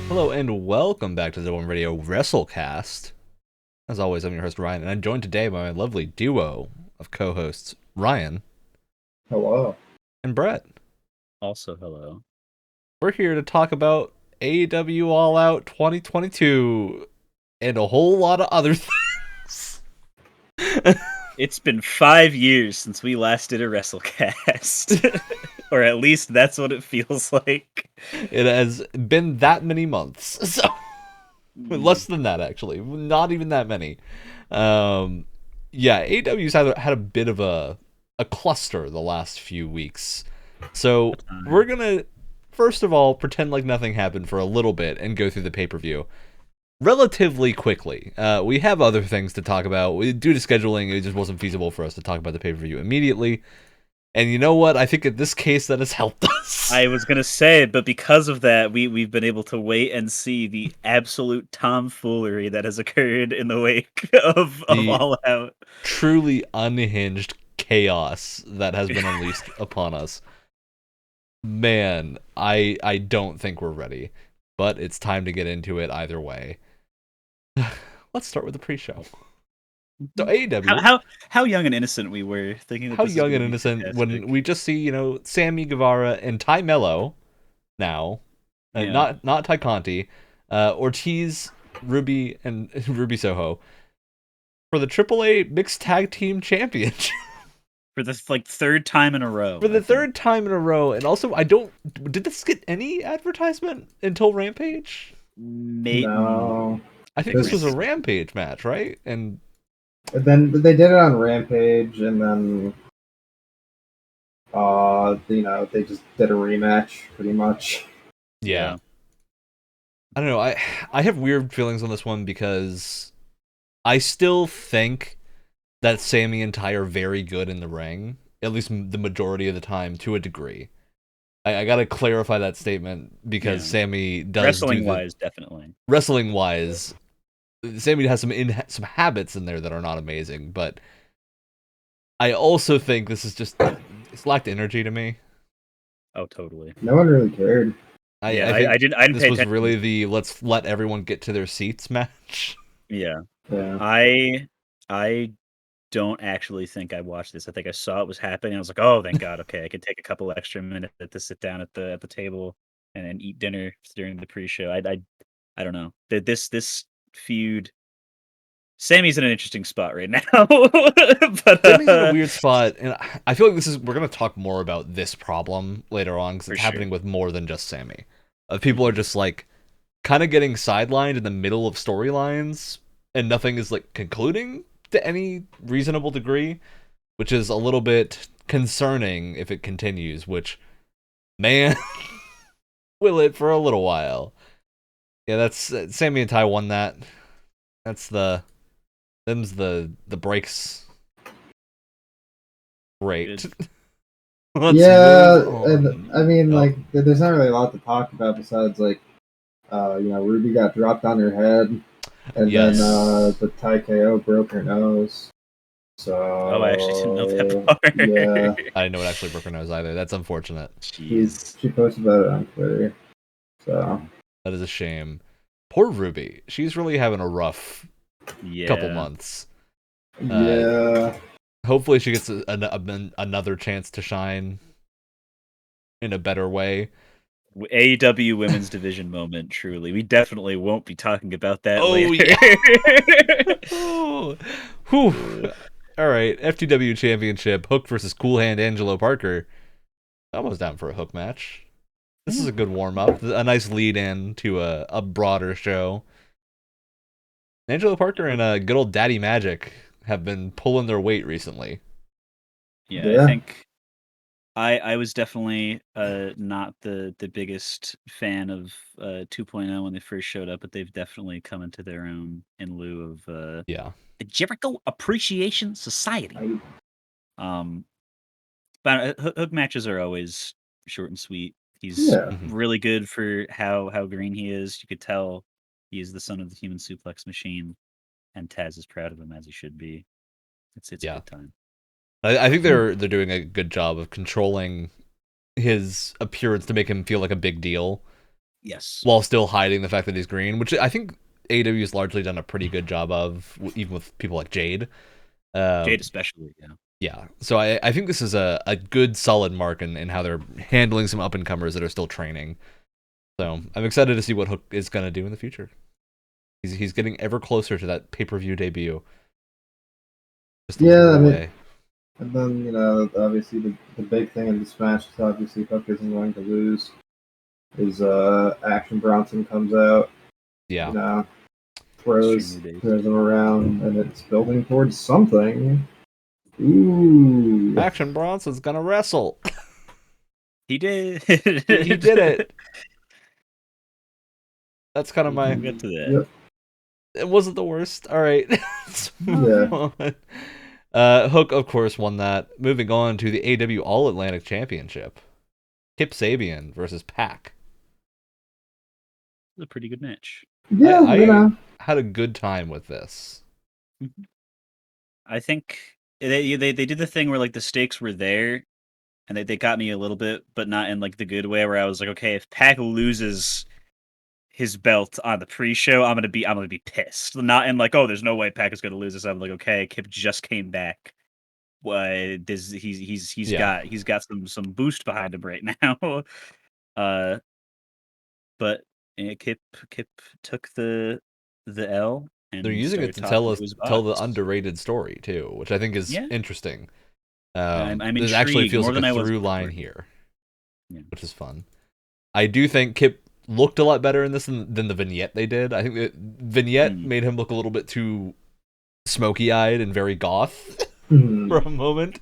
Hello and welcome back to the One Radio Wrestlecast. As always, I'm your host Ryan, and I'm joined today by my lovely duo of co-hosts Ryan Hello. and Brett. Also, hello. We're here to talk about AEW All Out 2022 and a whole lot of other things. It's been 5 years since we last did a Wrestlecast. Or at least that's what it feels like. It has been that many months. So less than that, actually. Not even that many. AEW's had a bit of a cluster the last few weeks. So we're going to, first of all, pretend like nothing happened for a little bit and go through the pay-per-view relatively quickly. We have other things to talk about. Due to scheduling, it just wasn't feasible for us to talk about the pay-per-view immediately. And you know what? I think in this case that has helped us. I was going to say, but because of that, we've been able to wait and see the absolute tomfoolery that has occurred in the wake of All Out. Truly unhinged chaos that has been unleashed upon us. Man, I don't think we're ready, but it's time to get into it either way. Let's start with the pre-show. So AEW. How young and innocent we were thinking that How this young is and innocent when we just see, Sammy Guevara and Ty Mello now, not Ty Conti, Ortiz, Ruby, and Ruby Soho for the AAA Mixed Tag Team Championship. For the third time in a row. For the third time in a row, and also did this get any advertisement until Rampage? No. I think this was a Rampage match, right? And then they did it on Rampage, and then they just did a rematch pretty much. Yeah. I don't know. I have weird feelings on this one because I still think that Sammy and Ty are very good in the ring, at least the majority of the time, to a degree. I gotta clarify that statement because Sammy does wrestling-wise, definitely. Wrestling-wise, Sammy has some habits in there that are not amazing, but I also think this is just it's lacked energy to me. Oh, totally. No one really cared. I didn't. This was really the let's let everyone get to their seats match. Yeah. Yeah. I don't actually think I watched this. I think I saw it was happening. I was like, oh, thank God. Okay, I can take a couple extra minutes to sit down at the table and eat dinner during the pre-show. I don't know. This feud. Sammy's in an interesting spot right now. But Sammy's in a weird spot, and I feel like we're going to talk more about this problem later on because it's happening with more than just Sammy. People are just kind of getting sidelined in the middle of storylines, and nothing is concluding to any reasonable degree, which is a little bit concerning if it continues, which, man, will it for a little while. Yeah, that's Sammy and Ty won that. That's them's the breaks. Great. Yeah, and I mean, there's not really a lot to talk about besides Ruby got dropped on her head, and then the Ty KO broke her nose. So I actually didn't know that part. Yeah, I didn't know it actually broke her nose either. That's unfortunate. She posted about it on Twitter. So that is a shame. Poor Ruby. She's really having a rough couple months. Hopefully she gets another chance to shine in a better way. AEW Women's Division moment, truly. We definitely won't be talking about that later. Yeah. Whew. All right, FTW Championship, Hook versus Cool Hand Angelo Parker. Almost down for a Hook match. This is a good warm-up, a nice lead-in to a broader show. Angelo Parker and good old Daddy Magic have been pulling their weight recently. Yeah. I think I was definitely not the biggest fan of 2.0 when they first showed up, but they've definitely come into their own in lieu of the Jericho Appreciation Society. But Hook matches are always short and sweet. He's really good for how green he is. You could tell he is the son of the human suplex machine, and Taz is proud of him as he should be. It's a good time. I think they're doing a good job of controlling his appearance to make him feel like a big deal. Yes. While still hiding the fact that he's green, which I think AEW has largely done a pretty good job of, even with people like Jade. Jade especially, yeah. Yeah, so I think this is a good, solid mark in how they're handling some up-and-comers that are still training. So I'm excited to see what Hook is going to do in the future. He's getting ever closer to that pay-per-view debut. Just a little away. And then, obviously the big thing in this match is obviously Hook isn't going to lose. Is Action Bronson comes out. Yeah. Throws him around, and it's building towards something. Ooh. Action Bronson's gonna wrestle. He did. He did it. That's kind of my. We'll get to that. Yep. It wasn't the worst. All right. Yeah. Hook, of course, won that. Moving on to the AEW All Atlantic Championship. Kip Sabian versus Pac. It was a pretty good match. Yeah, I had a good time with this. I think they did the thing where like the stakes were there, and they got me a little bit, but not in like the good way. Where I was like, okay, if Pac loses his belt on the pre-show, I'm gonna be pissed. Not in like, oh, there's no way Pac is gonna lose this. I'm like, okay, Kip just came back. He's got some boost behind him right now. But Kip took the L. And they're using it to tell the underrated story too, which I think is interesting. I'm this actually feels like a through line here, which is fun. I do think Kip looked a lot better in this than the vignette they did. I think the vignette made him look a little bit too smoky-eyed and very goth for a moment.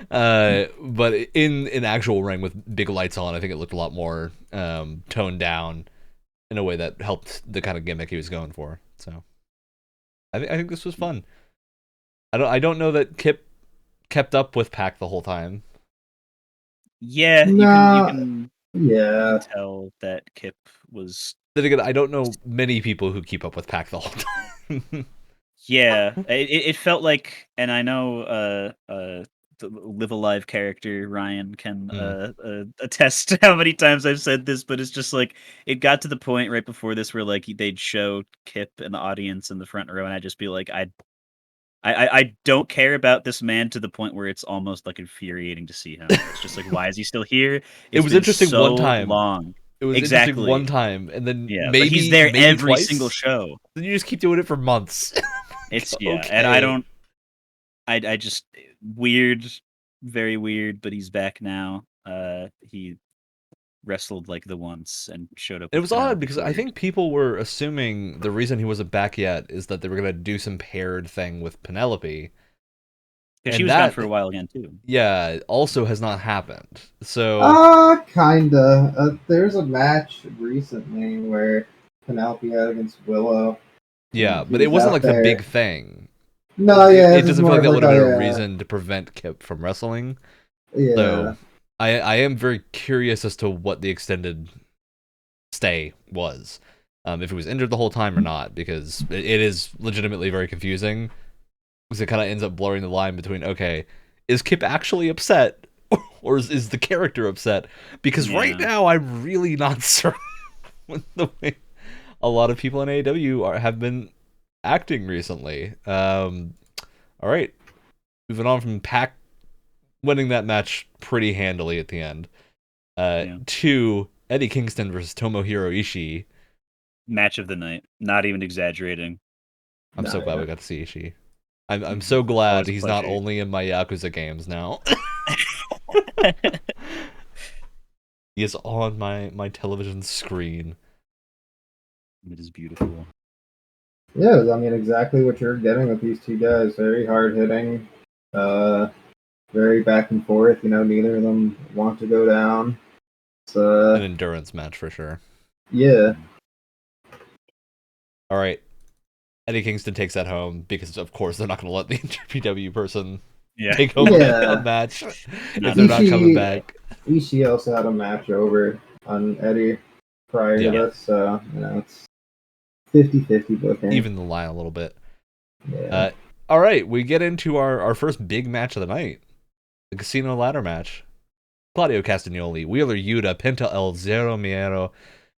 But in actual ring with big lights on, I think it looked a lot more toned down in a way that helped the kind of gimmick he was going for. So I think this was fun. I don't know that Kip kept up with Pac the whole time. Yeah, you can tell that Kip was. Then again, I don't know many people who keep up with Pac the whole time. Yeah, it felt like, and I know the Live Alive character Ryan can attest to how many times I've said this, but it's just like it got to the point right before this where like they'd show Kip in the audience in the front row, and I'd just be like, I don't care about this man to the point where it's almost like infuriating to see him. It's just like, why is he still here? It was interesting so one time. Long. It was interesting one time, and then maybe but he's there every twice. Single show. Then you just keep doing it for months. It's and I don't. I just weird, very weird. But he's back now. He wrestled like the once and showed up. It was odd because I think people were assuming the reason he wasn't back yet is that they were gonna do some paired thing with Penelope. Because she was gone for a while again too. Yeah, also has not happened. So kinda. There's a match recently where Penelope had against Willow. Yeah, but it wasn't like the big thing. No, yeah, it doesn't feel like that would have been a reason to prevent Kip from wrestling. Yeah. So I am very curious as to what the extended stay was. If he was injured the whole time or not, because it is legitimately very confusing. Because it kind of ends up blurring the line between, okay, is Kip actually upset? Or is the character upset? Because right now I'm really not certain with the way a lot of people in AEW have been acting recently. All right, moving on from Pac winning that match pretty handily at the end to Eddie Kingston versus Tomohiro Ishii. Match of the night. Not even exaggerating. I'm so glad we got to see Ishi. I'm so glad he's not only in my Yakuza games now. He is on my television screen. It is beautiful. Yeah, I mean, exactly what you're getting with these two guys. Very hard-hitting, very back and forth. Neither of them want to go down. It's an endurance match for sure. Yeah. All right. Eddie Kingston takes that home because, of course, they're not going to let the GPW person take home a match if they're not coming back. Ishi also had a match over on Eddie prior to this, so it's 50-50 booking. Even the line a little bit. Yeah. All right, we get into our first big match of the night, the Casino Ladder match. Claudio Castagnoli, Wheeler Yuta, Penta El Zero Miedo,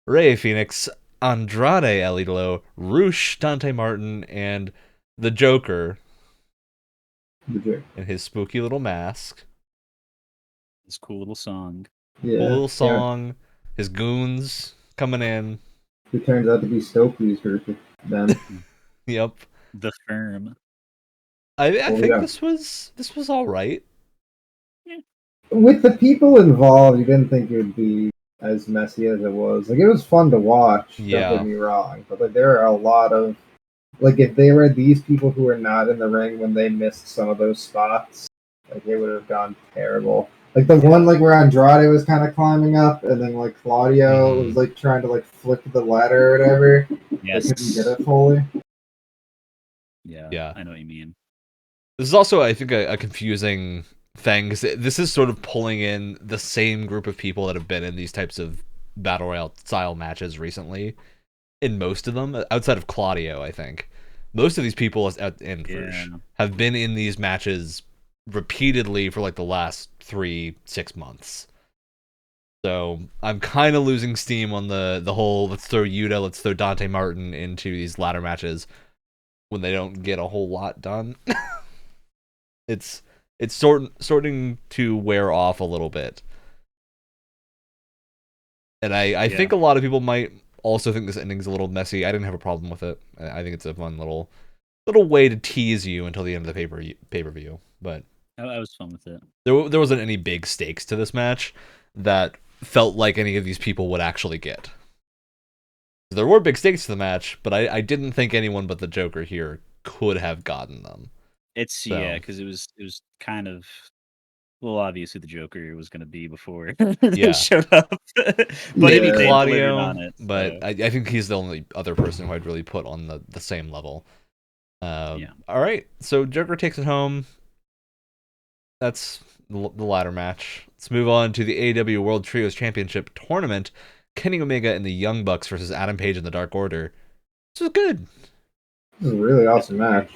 Rey Fenix, Andrade El Idolo, Roosh, Dante Martin, and the Joker. In his spooky little mask. His cool little song. Yeah. Cool little song. His goons coming in. It turns out to be Stokely's for them. Yep. The Firm. I think this was all right. Yeah. With the people involved, you didn't think it would be as messy as it was. Like, it was fun to watch. Yeah. Don't get me wrong, but like there are a lot of if they were these people who were not in the ring when they missed some of those spots, like it would have gone terrible. Like the one where Andrade was kind of climbing up, and then Claudio was trying to flip the ladder or whatever. Yes. They couldn't get it fully. Yeah. I know what you mean. This is also, I think, a confusing thing, because this is sort of pulling in the same group of people that have been in these types of Battle Royale style matches recently. In most of them, outside of Claudio, I think. Most of these people have been in these matches repeatedly for the last 3-6 months. So I'm kind of losing steam on the whole let's throw Yuta, let's throw Dante Martin into these ladder matches when they don't get a whole lot done. It's starting to wear off a little bit. And I think a lot of people might also think this ending's a little messy. I didn't have a problem with it. I think it's a fun little way to tease you until the end of the pay-per-view. But I was fun with it. There wasn't any big stakes to this match that felt like any of these people would actually get. There were big stakes to the match, but I didn't think anyone but the Joker here could have gotten them. Because it was kind of obvious who the Joker was going to be before they showed up. But maybe they Claudio, on it, but I think he's the only other person who I'd really put on the same level. All right, so Joker takes it home. That's the ladder match. Let's move on to the AEW World Trios Championship Tournament. Kenny Omega and the Young Bucks versus Adam Page and the Dark Order. This was good. This is a really awesome match.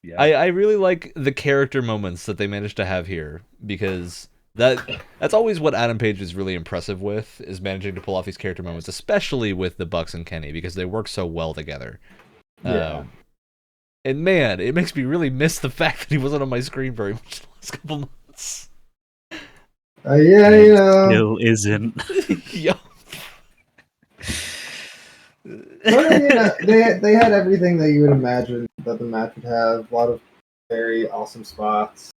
Yeah. I really like the character moments that they managed to have here, because that's always what Adam Page is really impressive with, is managing to pull off these character moments, especially with the Bucks and Kenny, because they work so well together. Yeah. And man, it makes me really miss the fact that he wasn't on my screen very much the last couple months. Still isn't. Yeah. But, they had everything that you would imagine that the match would have. A lot of very awesome spots.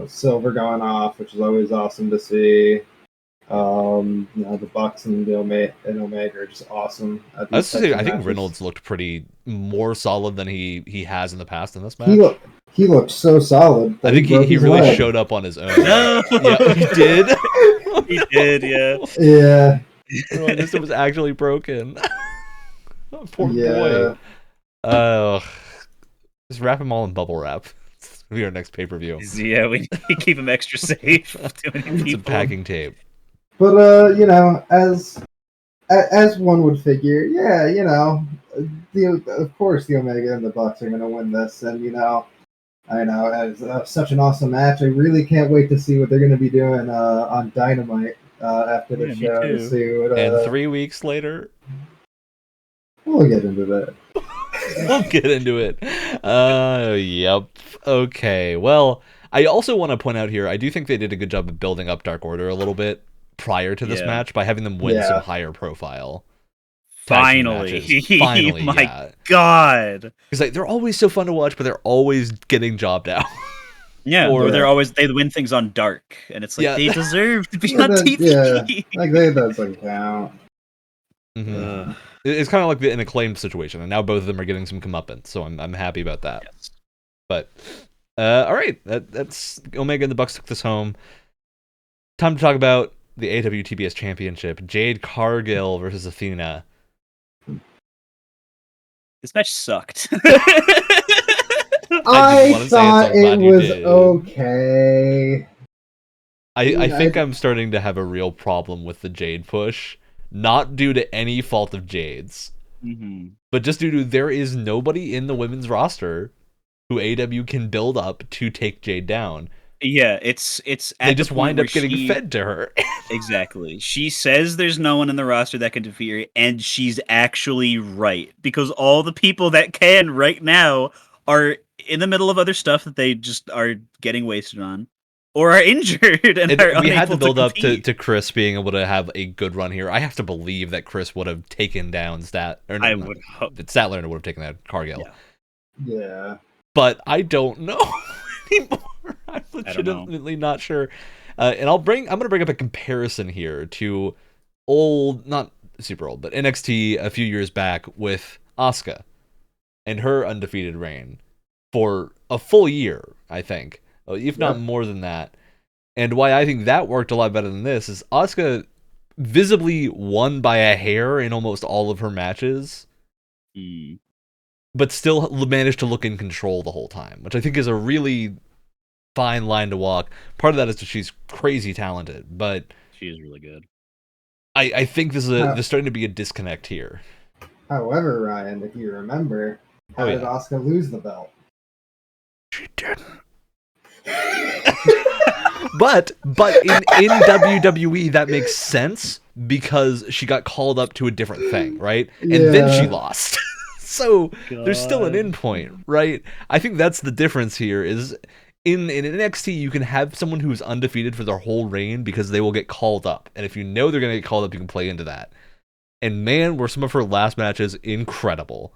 Silver going off, which is always awesome to see. The Bucks and Omega are just awesome. I think Reynolds looked pretty more solid than he has in the past in this match. He looked so solid. I think he really showed up on his own. No! Yeah, he did. He did, yeah. Yeah. This was actually broken. Oh, poor boy. Just wrap him all in bubble wrap. It's gonna be our next pay-per-view. Yeah, we keep him extra safe. Some packing tape. But as one would figure, of course the Omega and the Bucks are gonna win this, and I know it's such an awesome match. I really can't wait to see what they're gonna be doing on Dynamite after the show. To see what, and 3 weeks later, we'll get into that. We'll get into it. Yep. Okay. Well, I also want to point out here, I do think they did a good job of building up Dark Order a little bit prior to this match by having them win some higher profile. Finally. My God. Because they're always so fun to watch, but they're always getting jobbed out. Yeah, or they win things on Dark, and it's they deserve to be on TV. Yeah, that doesn't count. Mm-hmm. It's kind of like an Acclaimed situation, and now both of them are getting some comeuppance, so I'm happy about that. Yes. But all right, that's Omega and the Bucks took this home. Time to talk about the AEW TBS Championship: Jade Cargill versus Athena. This match sucked. I thought it was okay. I think I'm starting to have a real problem with the Jade push. Not due to any fault of Jade's, but just due to there is nobody in the women's roster who AEW can build up to take Jade down. Yeah, it's at They the just point wind where up getting she fed to her. exactly. She says there's no one in the roster that can defeat her, and she's actually right because all the people that can right now are in the middle of other stuff that they just are getting wasted on, or are injured and are We had unable to build up compete. to Chris being able to have a good run here. I have to believe that Chris would have taken down I would hope. Statlander would have taken down Cargill. Yeah. But I don't know anymore. I'm I don't know. legitimately not sure. And I'm going to bring up a comparison here to old, not super old, but NXT a few years back with Asuka and her undefeated reign for a full year, I think, if not more than that. And why I think that worked a lot better than this is Asuka visibly won by a hair in almost all of her matches, but still managed to look in control the whole time, which I think is a really fine line to walk. Part of that is that she's crazy talented, but she is really good. I think there's starting to be a disconnect here. However, Ryan, if you remember, how did Asuka lose the belt? She didn't. but in WWE that makes sense because she got called up to a different thing, right? And then she lost. So there's still an end point, right? I think that's the difference here is in NXT you can have someone who's undefeated for their whole reign because they will get called up. And if you know they're going to get called up, you can play into that. And man, were some of her last matches incredible.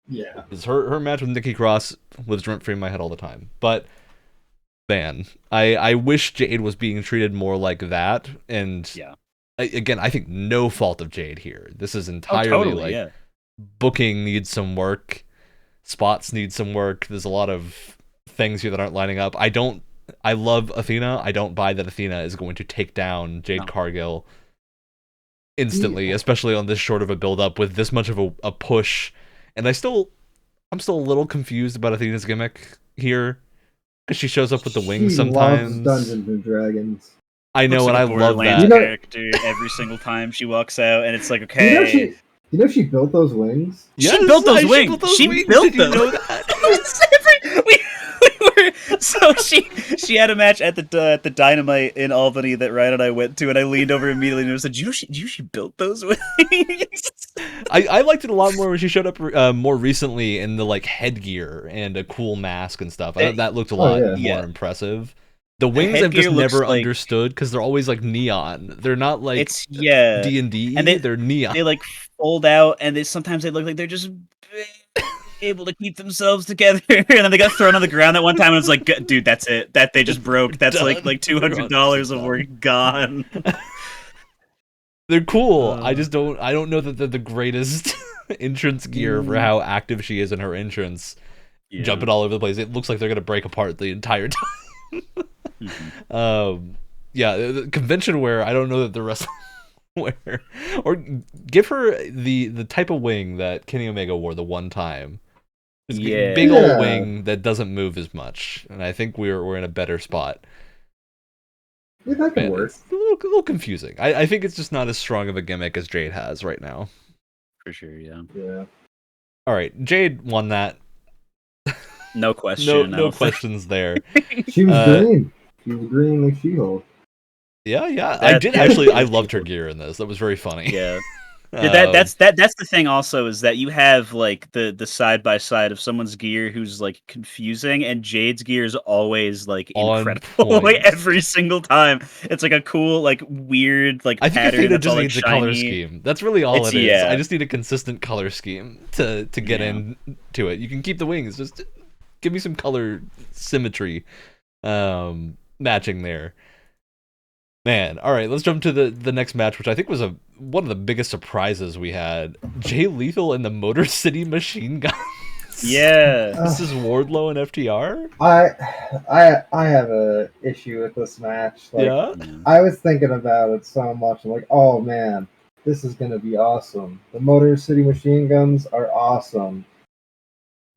Yeah. Her match with Nikki Cross lives rent-free in my head all the time. But man, I wish Jade was being treated more like that. And again, I think no fault of Jade here. This is entirely booking needs some work. Spots need some work. There's a lot of things here that aren't lining up. I love Athena. I don't buy that Athena is going to take down Jade Cargill instantly, especially on this short of a build-up with this much of a push. And I'm still a little confused about Athena's gimmick here. Because she shows up with the wings sometimes. She loves Dungeons and Dragons. I know, and I love that. Character every single time she walks out, and it's like, okay. You know she built those wings? Yes, she built those wings. She built them. You know that? So she had a match at the Dynamite in Albany that Ryan and I went to, and I leaned over immediately and said, "Do you know she built those wings?" I liked it a lot more when she showed up more recently in the headgear and a cool mask and stuff. I thought that looked a lot more impressive. The wings I've just never understood because they're always neon. They're not it's D&D. And they're neon. They fold out, and sometimes they look like they're just able to keep themselves together. And then they got thrown on the ground that one time, and it's like, dude, that's it. That they just broke. That's like $200 of work gone. They're cool. I don't know that they're the greatest entrance gear for how active she is in her entrance. Jumping all over the place. It looks like they're gonna break apart the entire time. The convention wear, I don't know that the wrestling wear, or give her the type of wing that Kenny Omega wore the one time. It's a big old wing that doesn't move as much, and I think we're in a better spot. Yeah, that can work. It's a little confusing. I think it's just not as strong of a gimmick as Jade has right now. For sure, yeah. All right, Jade won that. No question. No questions there. She was green. She was green like She-Hulk. Yeah. I did actually. I loved her gear in this. That was very funny. Yeah. That's the thing. Also, is that you have the side by side of someone's gear who's confusing, and Jade's gear is always incredible. Every single time, it's a cool weird I think pattern. Athena just needs a color scheme. That's really all it is. Yeah. I just need a consistent color scheme to get into it. You can keep the wings. Just give me some color symmetry, matching there. Man, all right, let's jump to the next match, which I think was one of the biggest surprises we had. Jay Lethal and the Motor City Machine Guns. Yeah. This is Wardlow and FTR? I have a issue with this match. I was thinking about it so much. I'm like, oh man, this is gonna be awesome. The Motor City Machine Guns are awesome.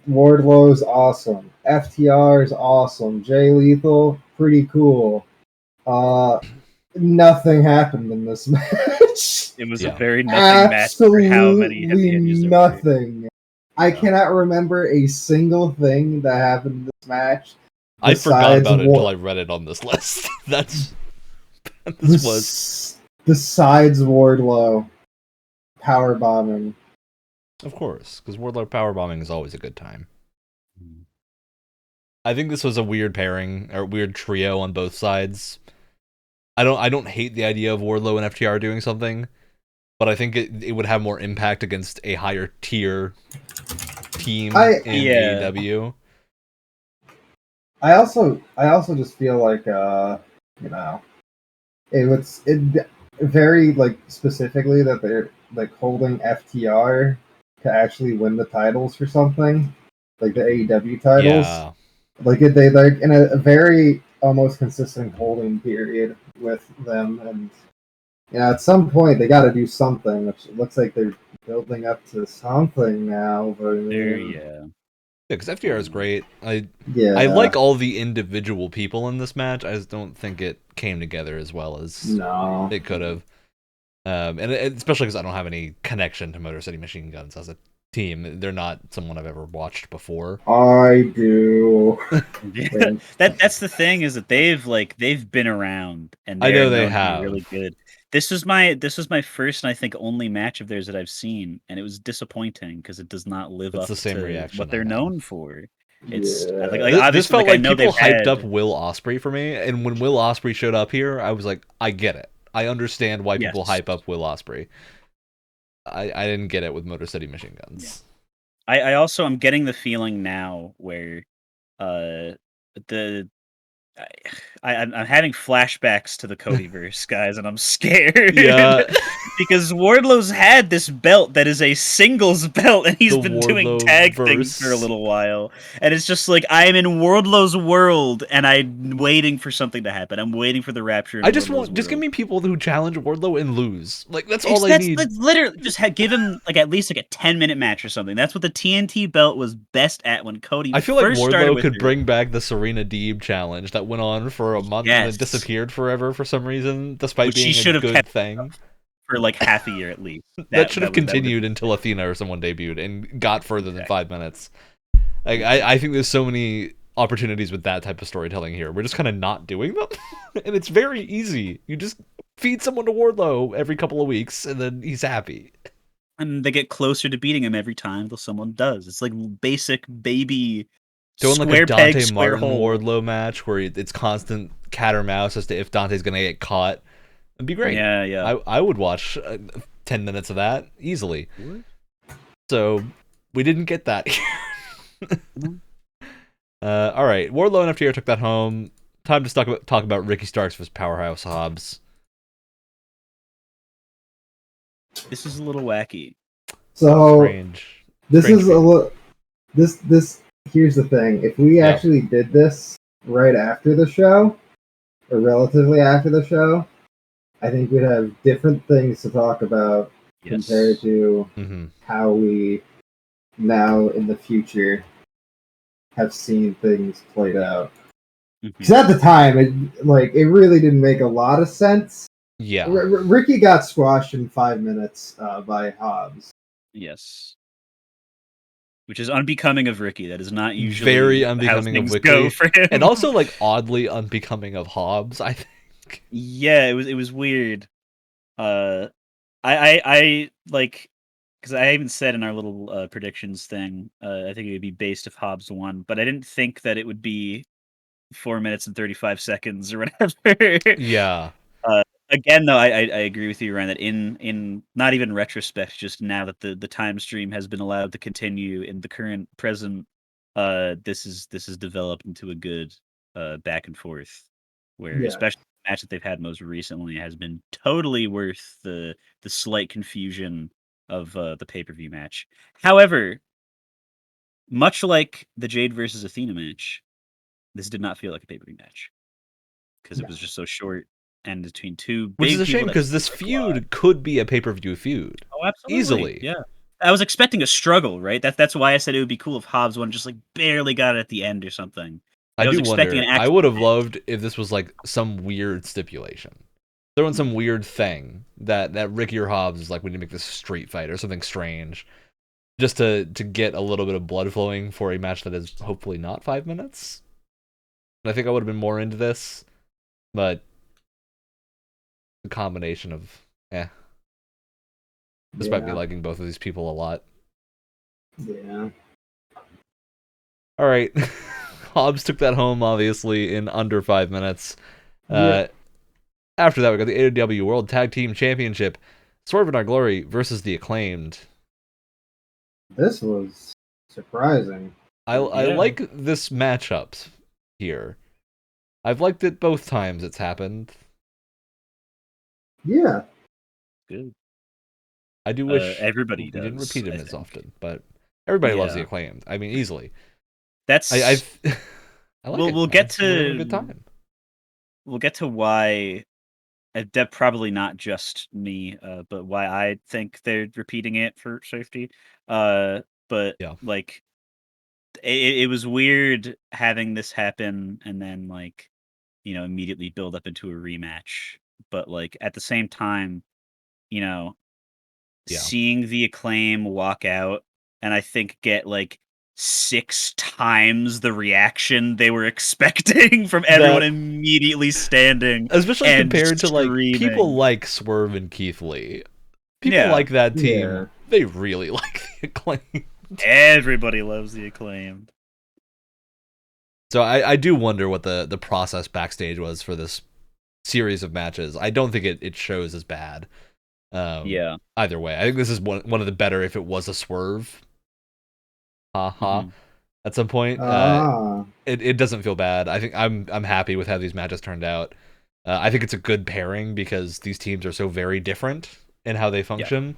Wardlow's awesome. FTR is awesome. Jay Lethal, pretty cool. Nothing happened in this match. It was a very nothing match for how many nothing. I cannot remember a single thing that happened in this match I forgot about it until I read it on this list. Was besides Wardlow powerbombing. Of course, because Wardlow powerbombing is always a good time. I think this was a weird pairing or weird trio on both sides. I don't hate the idea of Wardlow and FTR doing something, but I think it would have more impact against a higher tier team in AEW. I also just feel like it very like specifically that they're like holding FTR to actually win the titles for something, like the AEW titles. Yeah. Like they like in a very almost consistent holding period with them, and at some point they got to do something, which it looks like they're building up to something now. But because FTR is great. I like all the individual people in this match. I just don't think it came together as well as it could have. And especially because I don't have any connection to Motor City Machine Guns as a team. They're not someone I've ever watched before. I do. That's the thing, is that they've been around, and I know they have really good. This was my first and I think only match of theirs that I've seen, and it was disappointing because it does not live up to what they're known for. It's this felt like people hyped up Will Ospreay for me, and when Will Ospreay showed up here, I was like, I get it. I understand why people hype up Will Ospreay. I didn't get it with Motor City Machine Guns. I also am getting the feeling now where I'm having flashbacks to the Codyverse, guys, and I'm scared. Yeah. Because Wardlow's had this belt that is a singles belt, and he's been doing tag things for a little while. And it's just like, I'm in Wardlow's world, and I'm waiting for something to happen. I'm waiting for the rapture. I just give me people who challenge Wardlow and lose. Like, that's all I need. That's literally just give him at least a 10-minute match or something. That's what the TNT belt was best at when Cody. I feel like Wardlow could bring back the Serena Deeb challenge that went on for a month and then disappeared forever for some reason, despite being a good thing. For like half a year at least. That should have continued until Athena or someone debuted and got further than 5 minutes. Like, I think there's so many opportunities with that type of storytelling here. We're just kind of not doing them. And it's very easy. You just feed someone to Wardlow every couple of weeks and then he's happy. And they get closer to beating him every time until someone does. It's like basic baby doing like a Dante Martin Wardlow match where it's constant cat or mouse as to if Dante's gonna get caught. It'd be great. Yeah. I would watch 10 minutes of that easily. What? So we didn't get that. All right, Wardlow and FTR took that home. Time to talk about Ricky Starks versus Powerhouse Hobbs. This is a little wacky. So strange. This here's the thing. If we actually did this right after the show, or relatively after the show, I think we'd have different things to talk about compared to how we now in the future have seen things played out. Because at the time, it really didn't make a lot of sense. Yeah, Ricky got squashed in 5 minutes by Hobbs. Yes. Which is unbecoming of Ricky. That is not usually very unbecoming of Ricky, for him. And also oddly unbecoming of Hobbs, I think. Yeah, it was weird. I because I even said in our little predictions thing, I think it would be based if Hobbs won, but I didn't think that it would be 4 minutes and 35 seconds or whatever. Yeah. Again, though, I agree with you, Ryan, that in not even retrospect, just now that the time stream has been allowed to continue in the current present, this is developed into a good back and forth, where especially the match that they've had most recently has been totally worth the slight confusion of the pay-per-view match. However, much like the Jade versus Athena match, this did not feel like a pay-per-view match because it was just so short. And between two, which is a shame because this feud could be a pay-per-view feud. Oh, absolutely, easily. Yeah, I was expecting a struggle, right? That's why I said it would be cool if Hobbs won, just barely got it at the end or something. I do wonder. I would have loved if this was some weird stipulation, throwing some weird thing that Ricky or Hobbs is we need to make this a street fight or something strange, just to get a little bit of blood flowing for a match that is hopefully not 5 minutes. I think I would have been more into this, but the combination of despite me liking both of these people a lot. Yeah. All right. Hobbs took that home, obviously, in under 5 minutes. Yep. After that, we got the AEW World Tag Team Championship. Swerve in Our Glory versus the Acclaimed. This was surprising. I like this matchup here. I've liked it both times it's happened. Yeah. Good. I do wish everybody we didn't repeat him as think. often, but everybody loves the Acclaimed. I mean, easily. That's I like we'll it. get We're having to a good time. We'll get to why. Probably not just me, but why I think they're repeating it for safety. But like, it was weird having this happen and then like, immediately build up into a rematch. But like at the same time, seeing the Acclaim walk out and I think get like 6 times the reaction they were expecting from everyone immediately standing, especially and compared to like people screaming. like Swerve and Keith Lee. People like that team. They really like the Acclaimed. Everybody loves the Acclaimed. So I do wonder what the process backstage was for this series of matches. I don't think it shows as bad. Either way, I think this is one of the better if it was a Swerve. At some point, it doesn't feel bad. I think I'm happy with how these matches turned out. I think it's a good pairing because these teams are so very different in how they function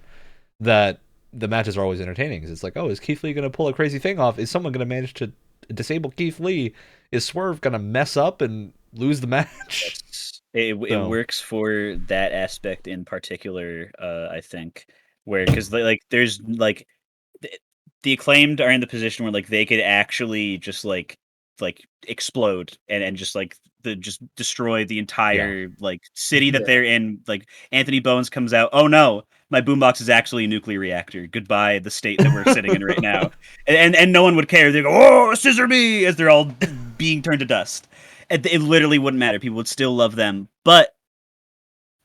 that the matches are always entertaining. It's like, oh, is Keith Lee going to pull a crazy thing off? Is someone going to manage to disable Keith Lee? Is Swerve going to mess up and lose the match? It works for that aspect in particular, I think, where because like there's like the Acclaimed are in the position where like they could actually just like explode and just like just destroy the entire like city that they're in. Like Anthony Bones comes out, oh no, my boombox is actually a nuclear reactor. Goodbye, the state that we're sitting in right now, and no one would care. They go, oh, scissor me, as they're all being turned to dust. It literally wouldn't matter. People would still love them, but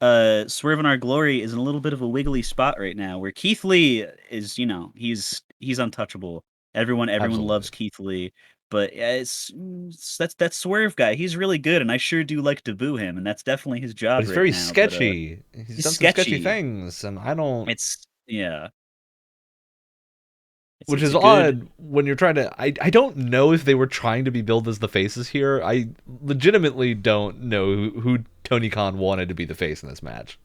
Swerve in Our Glory is in a little bit of a wiggly spot right now, where Keith Lee is, he's untouchable. Everyone loves Keith Lee, but it's that's Swerve guy. He's really good, and I sure do like to boo him, and that's definitely his job. But he's right very now, sketchy. He's done some sketchy things, and I don't. Which is odd when you're trying to. I don't know if they were trying to be billed as the faces here. I legitimately don't know who Tony Khan wanted to be the face in this match.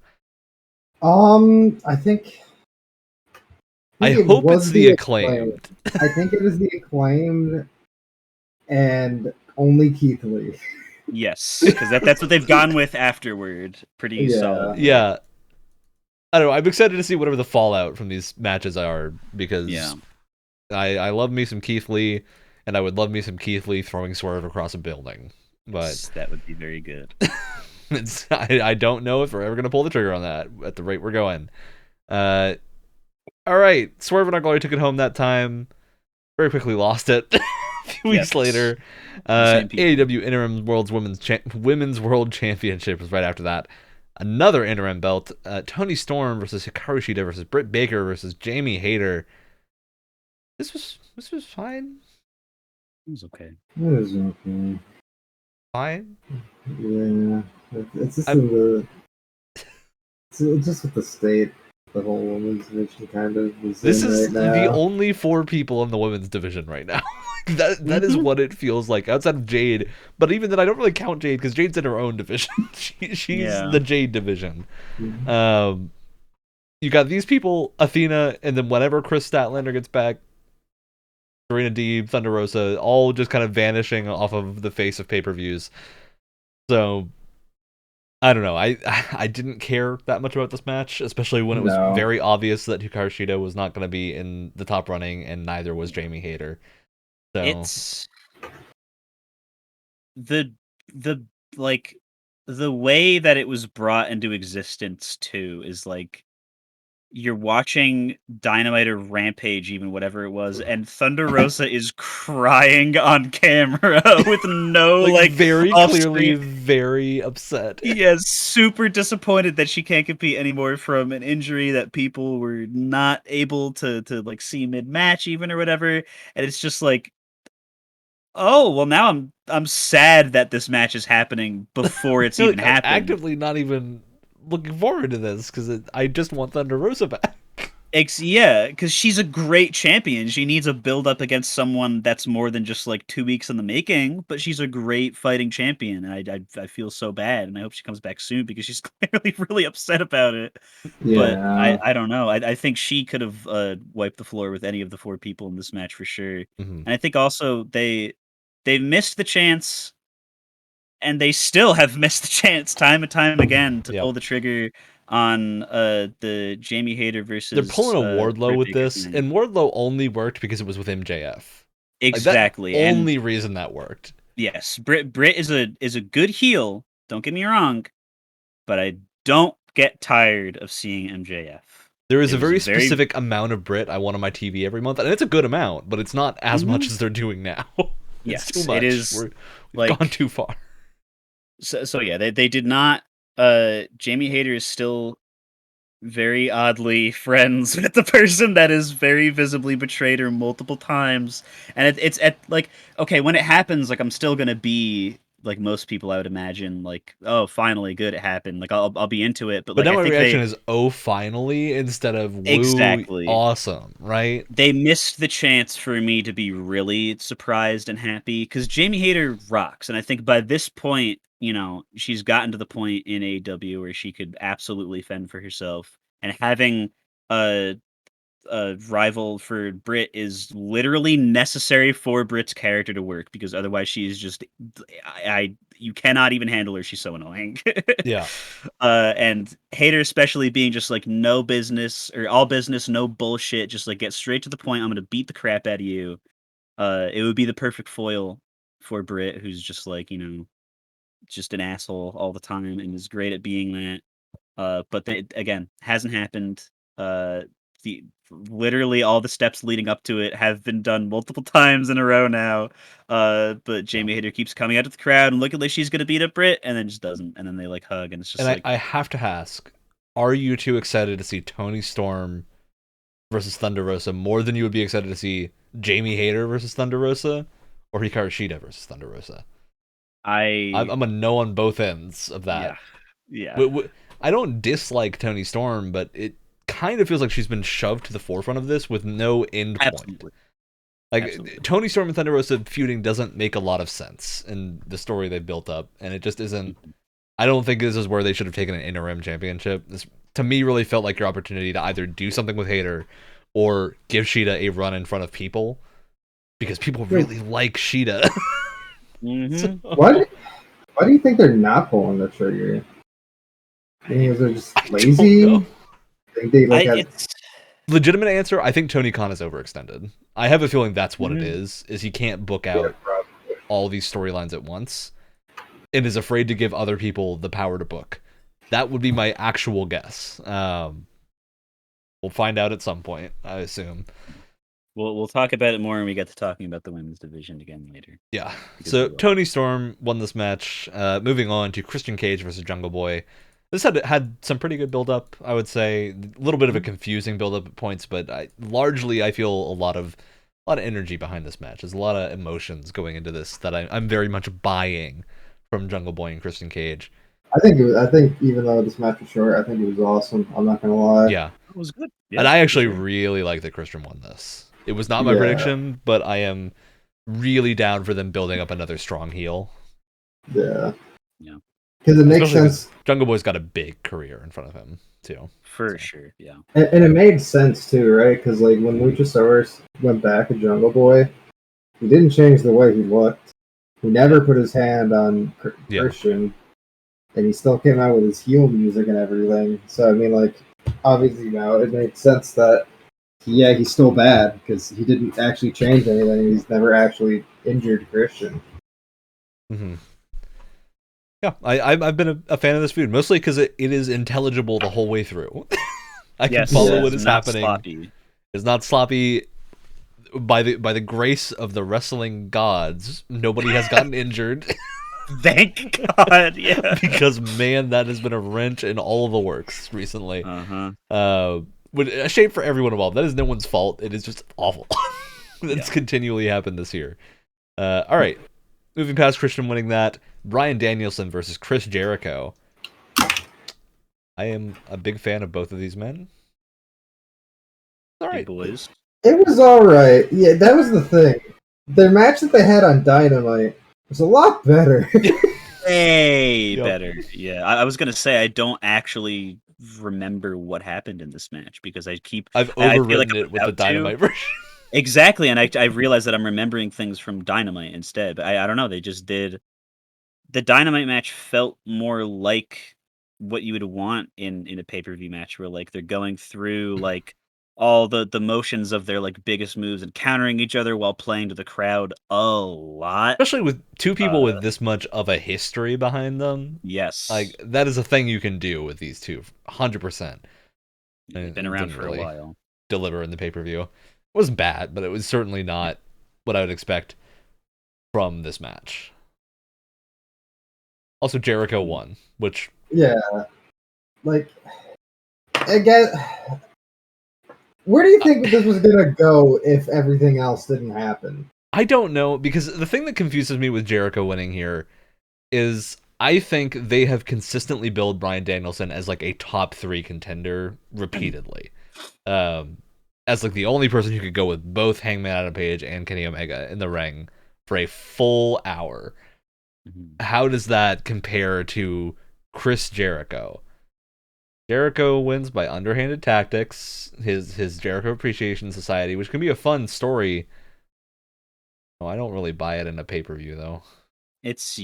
I think. I hope it's the Acclaimed. I think it is the Acclaimed, and only Keith Lee. Yes, because that's what they've gone with afterward. Pretty solid. Yeah. I don't know. I'm excited to see whatever the fallout from these matches are because I love me some Keith Lee, and I would love me some Keith Lee throwing Swerve across a building. But that would be very good. I don't know if we're ever going to pull the trigger on that at the rate we're going. All right. Swerve in Our Glory took it home that time. Very quickly lost it a few weeks later. AEW Interim Women's World Championship was right after that. Another interim belt. Toni Storm versus Hikaru Shida versus Britt Baker versus Jamie Hayter. This was fine. It was okay. It was okay. Fine. Yeah, it's just it's just with the state the whole women's division kind of is. This is right now. the only 4 people in the women's division right now. that is what it feels like outside of Jade. But even then, I don't really count Jade because Jade's in her own division. She's the Jade division. You got these people, Athena, and then whenever Chris Statlander gets back, Serena Deeb, Thunder Rosa, all just kind of vanishing off of the face of pay-per-views. So I don't know. I didn't care that much about this match, especially when it was very obvious that Hikaru Shida was not going to be in the top running, and neither was Jamie Hayter. So it's the like the way that it was brought into existence too is like you're watching Dynamite or Rampage, even whatever it was, and Thunder Rosa is crying on camera with no like very clearly off-screen. very upset. Yes, super disappointed that she can't compete anymore from an injury that people were not able to like see mid-match even or whatever. And it's just like, oh well, now I'm sad that this match is happening before it's even I'm happened. actively not even looking forward to this because I just want Thunder Rosa back. Yeah, because she's a great champion. She needs a build up against someone that's more than just like 2 weeks in the making. But she's a great fighting champion, and I feel so bad, and I hope she comes back soon because she's clearly really upset about it. But Yeah. I don't know. I think she could have wiped the floor with any of the 4 people in this match for sure. Mm-hmm. And I think also they missed the chance, and they still have missed the chance time and time again to pull the trigger on the Jamie Hayter versus. They're pulling a Wardlow with this, match. and Wardlow only worked because it was with MJF. Exactly, like, only reason that worked. Yes, Britt is a good heel. Don't get me wrong, but I don't get tired of seeing MJF. There is a very specific amount of Britt I want on my TV every month, and it's a good amount, but it's not as much as they're doing now. Yes, too much. It is. We've gone too far. So yeah, they did not. Jamie Hayter is still very oddly friends with the person that is very visibly betrayed her multiple times, and it's at like, okay, when it happens, like I'm still gonna be like most people, I would imagine, like, oh, finally, good, it happened. Like I'll be into it, but like, now my reaction is, oh, finally, instead of woo, exactly awesome, right? They missed the chance for me to be really surprised and happy because Jamie Hayter rocks, and I think by this point, you know, she's gotten to the point in AEW where she could absolutely fend for herself, and having a rival for Britt is literally necessary for Britt's character to work, because otherwise she's just you cannot even handle her. She's so annoying. Yeah. And Hayter especially being just like no business, or all business, no bullshit, just like get straight to the point. I'm gonna beat the crap out of you. It would be the perfect foil for Britt, who's just like, you know, just an asshole all the time and is great at being that. But again, hasn't happened. The literally all the steps leading up to it have been done multiple times in a row now. But Jamie Hayter keeps coming out of the crowd and looking like she's gonna beat up Britt, and then just doesn't. And then they like hug, and it's just I have to ask, are you too excited to see Toni Storm versus Thunder Rosa more than you would be excited to see Jamie Hayter versus Thunder Rosa, or Hikaru Shida versus Thunder Rosa? I'm a no on both ends of that. Yeah. I don't dislike Toni Storm, but it kind of feels like she's been shoved to the forefront of this with no end point. Absolutely. Like, Toni Storm and Thunder Rosa feuding doesn't make a lot of sense in the story they built up, and it just isn't. I don't think this is where they should have taken an interim championship. This, to me, really felt like your opportunity to either do something with Hayter or give Shida a run in front of people, because people really like Shida. Mm-hmm. Why do you think they're not pulling the trigger? Because they're just lazy? Legitimate answer, I think Tony Khan is overextended. I have a feeling that's what it is he can't book out all these storylines at once, and is afraid to give other people the power to book. That would be my actual guess. We'll find out at some point, I assume. We'll talk about it more when we get to talking about the women's division again later. Yeah. So Toni Storm won this match. Moving on to Christian Cage versus Jungle Boy. This had some pretty good build-up, I would say. A little bit of a confusing build-up at points, but largely I feel a lot of energy behind this match. There's a lot of emotions going into this that I'm very much buying from Jungle Boy and Christian Cage. I think even though this match was short, I think it was awesome. I'm not gonna lie. Yeah, it was good. Yeah, and I actually really like that Christian won this. It was not my prediction, but I am really down for them building up another strong heel. Yeah. Because it makes sense. Jungle Boy's got a big career in front of him too. For sure, yeah. And it made sense too, right? Because like when Luchasaurus went back to Jungle Boy, he didn't change the way he looked. He never put his hand on Christian, and he still came out with his heel music and everything. So I mean, like, obviously, it made sense that he's still bad because he didn't actually change anything. He's never actually injured Christian. Mm-hmm. Yeah, I've been a fan of this feud, mostly because it is intelligible the whole way through. I can follow what it's is not happening. Sloppy. It's not sloppy. By the grace of the wrestling gods, nobody has gotten injured. Thank God, yeah. Because man, that has been a wrench in all of the works recently. Uh-huh. But a shame for everyone involved. That is no one's fault. It is just awful. It's continually happened this year. All right, moving past Christian winning that, Bryan Danielson versus Chris Jericho. I am a big fan of both of these men. All right, Big boys. It was all right. Yeah, that was the thing. Their match that they had on Dynamite was a lot better. Way better. Yeah, I was gonna say I don't actually remember what happened in this match because I've overwritten it with the Dynamite version. Exactly, and I realized that I'm remembering things from Dynamite instead. But I don't know. They just did. The Dynamite match felt more like what you would want in a pay-per-view match, where like they're going through like all the motions of their like biggest moves and countering each other while playing to the crowd a lot. Especially with two people with this much of a history behind them. Yes. Like, that is a thing you can do with these two, 100%. They've been around for a while. Deliver in the pay-per-view. It wasn't bad, but it was certainly not what I would expect from this match. Also, Jericho won, which... Yeah. Like, again... Where do you think this was gonna go if everything else didn't happen? I don't know, because the thing that confuses me with Jericho winning here is I think they have consistently billed Bryan Danielson as like a top 3 contender repeatedly. As like the only person who could go with both Hangman Adam Page and Kenny Omega in the ring for a full hour. How does that compare to Chris Jericho? Jericho wins by underhanded tactics, his Jericho Appreciation Society, which can be a fun story. Oh, I don't really buy it in a pay-per-view, though. It's,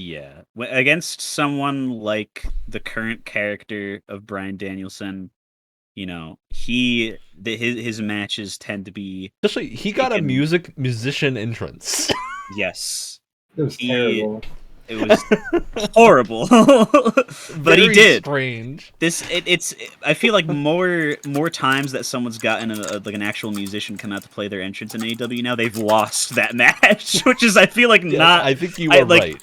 against someone like the current character of Bryan Danielson, you know, his matches tend to be... Especially, he got a musician entrance. Yes. It was terrible. It was horrible, but he did. Strange. I feel like more times that someone's gotten like an actual musician come out to play their entrance in AEW now, they've lost that match, which is I feel like not. I think you are right.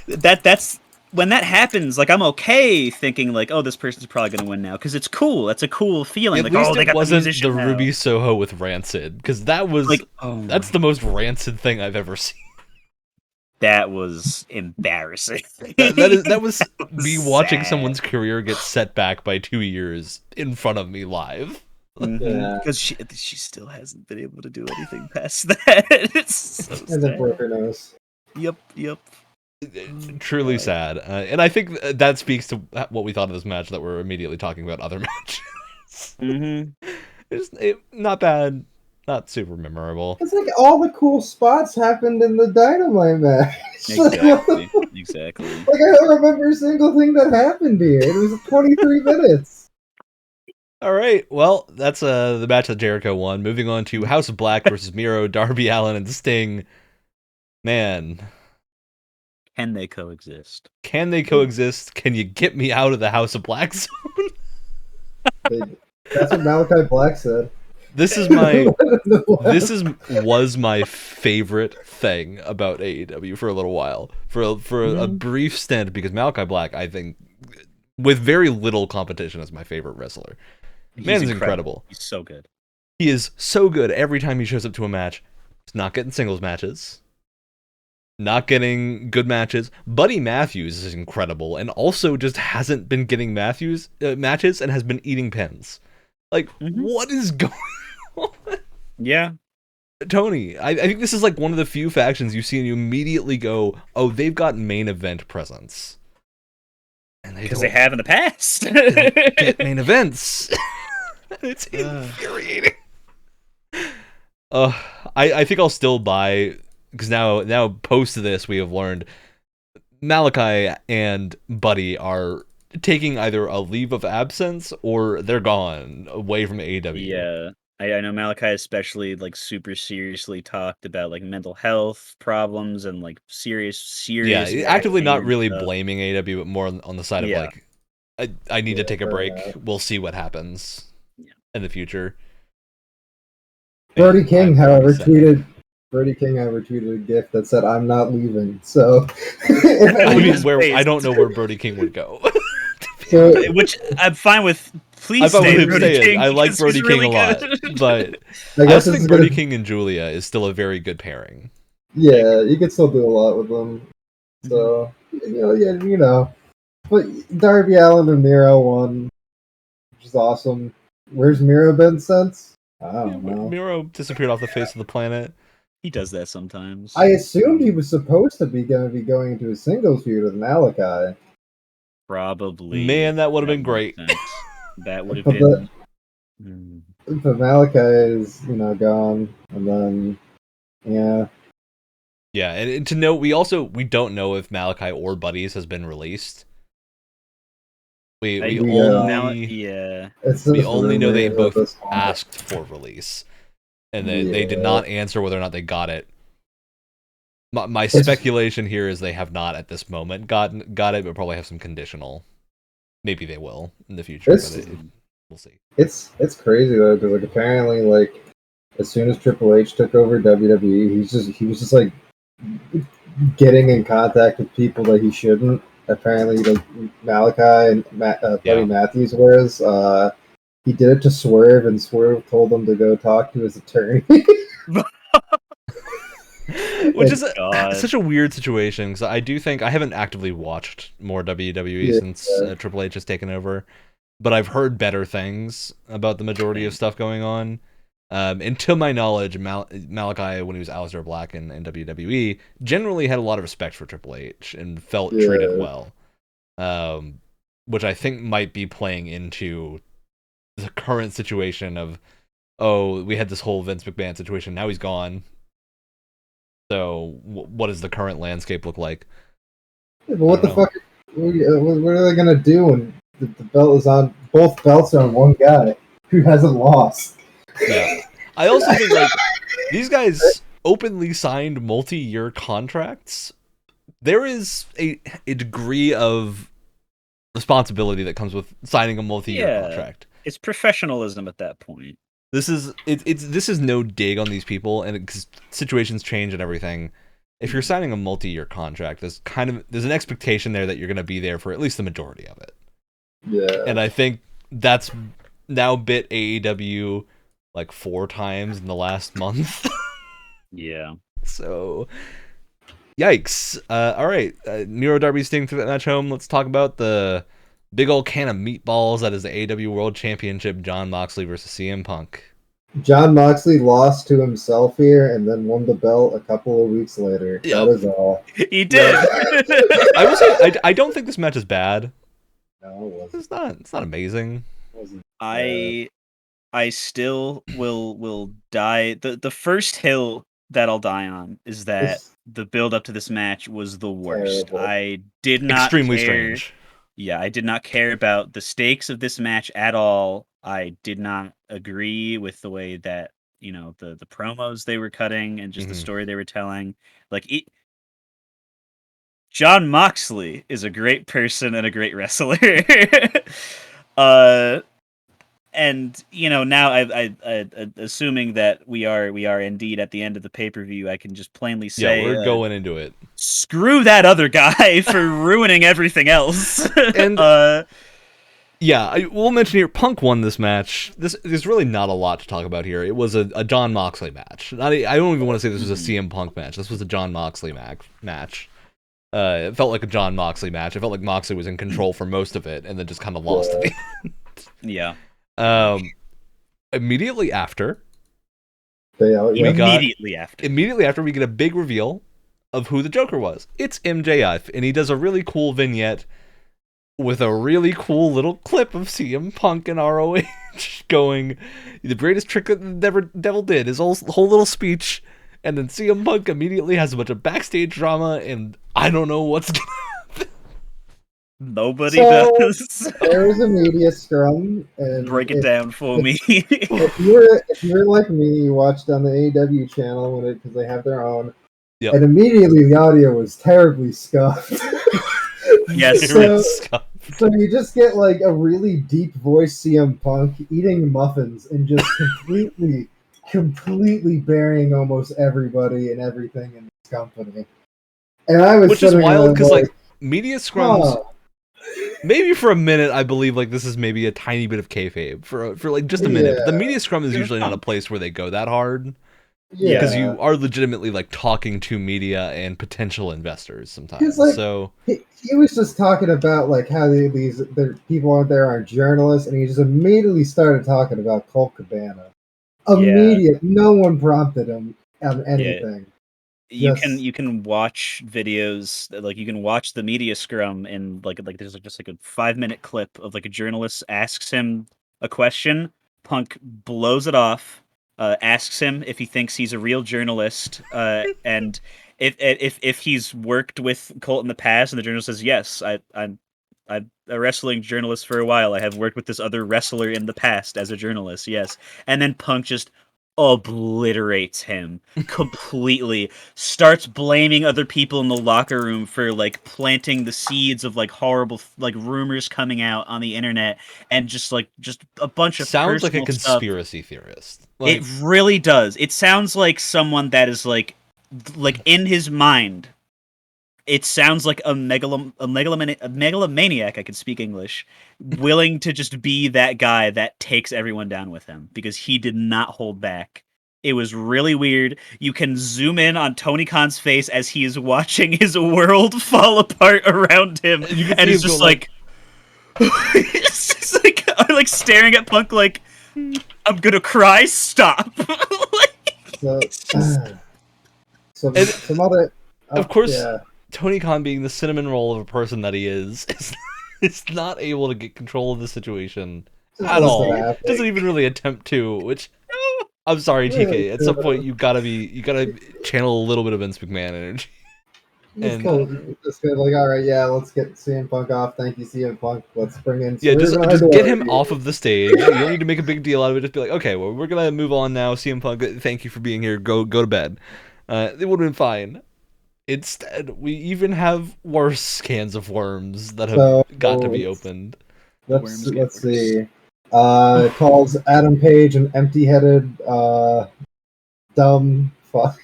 That's when that happens. Like I'm okay thinking like, oh, this person's probably gonna win now because it's cool. That's a cool feeling. At like, least oh, they got wasn't the musician now. Ruby Soho with Rancid, because that was like, that's the most Rancid thing I've ever seen. That was embarrassing. that was me watching someone's career get set back by 2 years in front of me live. Because she still hasn't been able to do anything past that. It's so sad. And then broke her nose. Yep. Truly sad. And I think that speaks to what we thought of this match that we're immediately talking about other matches. It's not bad. Not super memorable. It's like all the cool spots happened in the Dynamite match. Exactly. Like I don't remember a single thing that happened here. It was 23 minutes. All right. Well, that's the match that Jericho won. Moving on to House of Black versus Miro, Darby Allin, and Sting. Man. Can they coexist? Can they coexist? Can you get me out of the House of Black zone? That's what Malachi Black said. This was my favorite thing about AEW for a little while, for a brief stint, because Malachi Black, I think, with very little competition, is my favorite wrestler. Man's incredible. He's so good. He is so good every time he shows up to a match. He's not getting singles matches, not getting good matches. Buddy Matthews is incredible, and also just hasn't been getting matches and has been eating pins. Like, what is going on? Yeah. Tony, I think this is like one of the few factions you see and you immediately go, oh, they've got main event presence. Because they have in the past. Get main events. It's infuriating. I think I'll still buy, because now post this we have learned Malachi and Buddy are taking either a leave of absence or they're gone away from AEW. Yeah. I know Malachi especially like super seriously talked about like mental health problems and like serious actively not really blaming AEW, but more on the side of like I need to take a break. We'll see what happens. Yeah. in the future. Brody King, however, tweeted a GIF that said, "I'm not leaving." So, I don't know where Brody King would go. Which I'm fine with. Please stay Brody King. I like Brody King a lot, but I think Brody King and Julia is still a very good pairing. Yeah, you could still do a lot with them. So, But Darby Allin and Miro won, which is awesome. Where's Miro been since? I don't know. Miro disappeared off the face of the planet. He does that sometimes. I assumed he was supposed to be going into a singles feud with Malachi. Probably. Man, that would have been great. That would have been. But Malachi is, gone, and then, yeah. Yeah, and to note, we don't know if Malachi or Buddies has been released. We only know they both asked for release, and they did not answer whether or not they got it. My speculation here is they have not at this moment got it, but probably have some conditional. Maybe they will in the future. We'll see. It's crazy though, because apparently as soon as Triple H took over WWE, he was just getting in contact with people that he shouldn't. Apparently, Malachi and Buddy Matthews was. He did it to Swerve, and Swerve told him to go talk to his attorney. Which is such a weird situation, because I do think I haven't actively watched more WWE since Triple H has taken over, but I've heard better things about the majority of stuff going on. And to my knowledge, Malachi, when he was Aleister Black in WWE, generally had a lot of respect for Triple H and felt treated well, which I think might be playing into the current situation of, we had this whole Vince McMahon situation, now he's gone. So, what does the current landscape look like? Yeah, but what the fuck? What are they gonna do when the belt is on? Both belts are on one guy who hasn't lost. Yeah, I also think these guys openly signed multi-year contracts. There is a degree of responsibility that comes with signing a multi-year contract. It's professionalism at that point. This is no dig on these people, and because situations change and everything. If you're signing a multi-year contract, there's an expectation there that you're going to be there for at least the majority of it. Yeah. And I think that's now bit AEW 4 times in the last month. Yeah. So, yikes. All right, Miro Darby Sting through that match home. Let's talk about the big old can of meatballs that is the AEW World Championship, Jon Moxley versus CM Punk. Jon Moxley lost to himself here and then won the belt a couple of weeks later. Yep. That is all. He did. I will say, I don't think this match is bad. No, it wasn't. It's not amazing. I still will die. The first hill that I'll die on is that the build up to this match was the worst. Terrible. I did not extremely care. Strange. Yeah, I did not care about the stakes of this match at all. I did not agree with the way that, the promos they were cutting and just the story they were telling. Jon Moxley is a great person and a great wrestler. And now I assuming that we are indeed at the end of the pay-per-view, I can just plainly say, we're going into it. Screw that other guy for ruining everything else. And we'll mention here, Punk won this match. There's really not a lot to talk about here. It was a Jon Moxley match. I don't even want to say this was a CM Punk match. This was a Jon Moxley match. It felt like a Jon Moxley match. It felt like Moxley was in control for most of it, and then just kind of lost at the end. Yeah. Immediately after, immediately after we get a big reveal of who the Joker was. It's MJF, and he does a really cool vignette with a really cool little clip of CM Punk and ROH going, the greatest trick that the devil did, his whole little speech, and then CM Punk immediately has a bunch of backstage drama, and I don't know what's gonna happen. Nobody does. There was a media scrum, and break it down for me. if you're like me, you watched on the AEW channel because they have their own. Yep. And immediately the audio was terribly scuffed. Yes, So you just get like a really deep voice CM Punk eating muffins and just completely burying almost everybody and everything in this company. And I was, which is wild because like media scrums. Maybe for a minute, I believe like this is maybe a tiny bit of kayfabe for like just a minute. But the media scrum is usually not a place where they go that hard. Yeah, because you are legitimately like talking to media and potential investors sometimes. Like, so he was just talking about like how these people out there are journalists, and he just immediately started talking about Colt Cabana. Immediate, no one prompted him on anything. You can watch videos, like you can watch the media scrum, and like there's like just like a 5-minute clip of like a journalist asks him a question, Punk blows it off, asks him if he thinks he's a real journalist, and if he's worked with Colt in the past, and the journalist says yes, I'm a wrestling journalist for a while. I have worked with this other wrestler in the past as a journalist, yes, and then Punk just obliterates him completely, starts blaming other people in the locker room for like planting the seeds of like horrible like rumors coming out on the internet, and just a bunch of sounds like a conspiracy stuff. Theorist. It really does. It sounds like someone that is like in his mind. It sounds like a megalomaniac, I can speak English, willing to just be that guy that takes everyone down with him, because he did not hold back. It was really weird. You can zoom in on Tony Khan's face as he is watching his world fall apart around him, and he's just like, it's just like staring at Punk like, I'm gonna cry, stop. Some other... of course, Tony Khan, being the cinnamon roll of a person that he is not able to get control of the situation at all. Doesn't even really attempt to, which... I'm sorry, TK. At some point, you gotta channel a little bit of Vince McMahon energy. It's cool. Just good. Like, all right, let's get CM Punk off. Thank you, CM Punk. Let's bring in. Just get him off of the stage. You don't need to make a big deal out of it. Just be like, okay, well, we're gonna move on now. CM Punk, thank you for being here. Go to bed. It would have been fine. Instead, we even have worse cans of worms that have got to be opened. Let's see. Calls Adam Page an empty-headed, dumb fuck.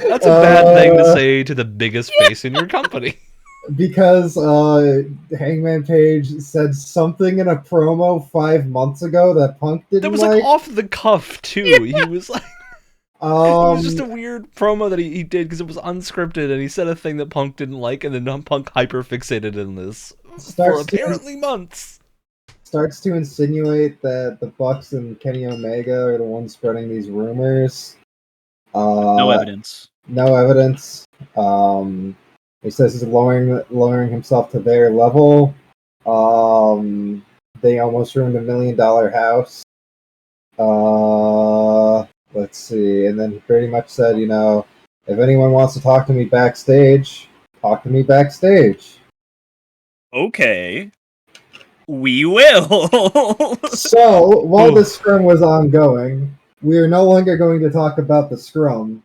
That's a bad thing to say to the biggest face in your company. Because Hangman Page said something in a promo 5 months ago that Punk didn't like. That was like off the cuff too. Yeah. He was like, it was just a weird promo that he did because it was unscripted, and he said a thing that Punk didn't like, and then Punk hyper-fixated in this for apparently months. Starts to insinuate that the Bucks and Kenny Omega are the ones spreading these rumors. No evidence. No evidence. He says he's lowering himself to their level. They almost ruined $1 million house. Let's see. And then he pretty much said, if anyone wants to talk to me backstage, talk to me backstage. Okay. We will. So, while the scrum was ongoing, we are no longer going to talk about the scrum.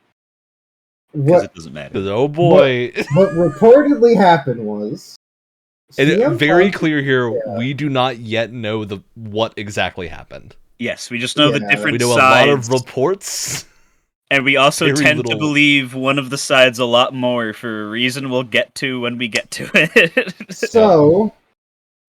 Because it doesn't matter. Oh boy. What reportedly happened was... And very clear here, we do not yet know what exactly happened. Yes, we just know the different sides. We know a lot of reports. And we also tend to believe one of the sides a lot more for a reason we'll get to when we get to it. So...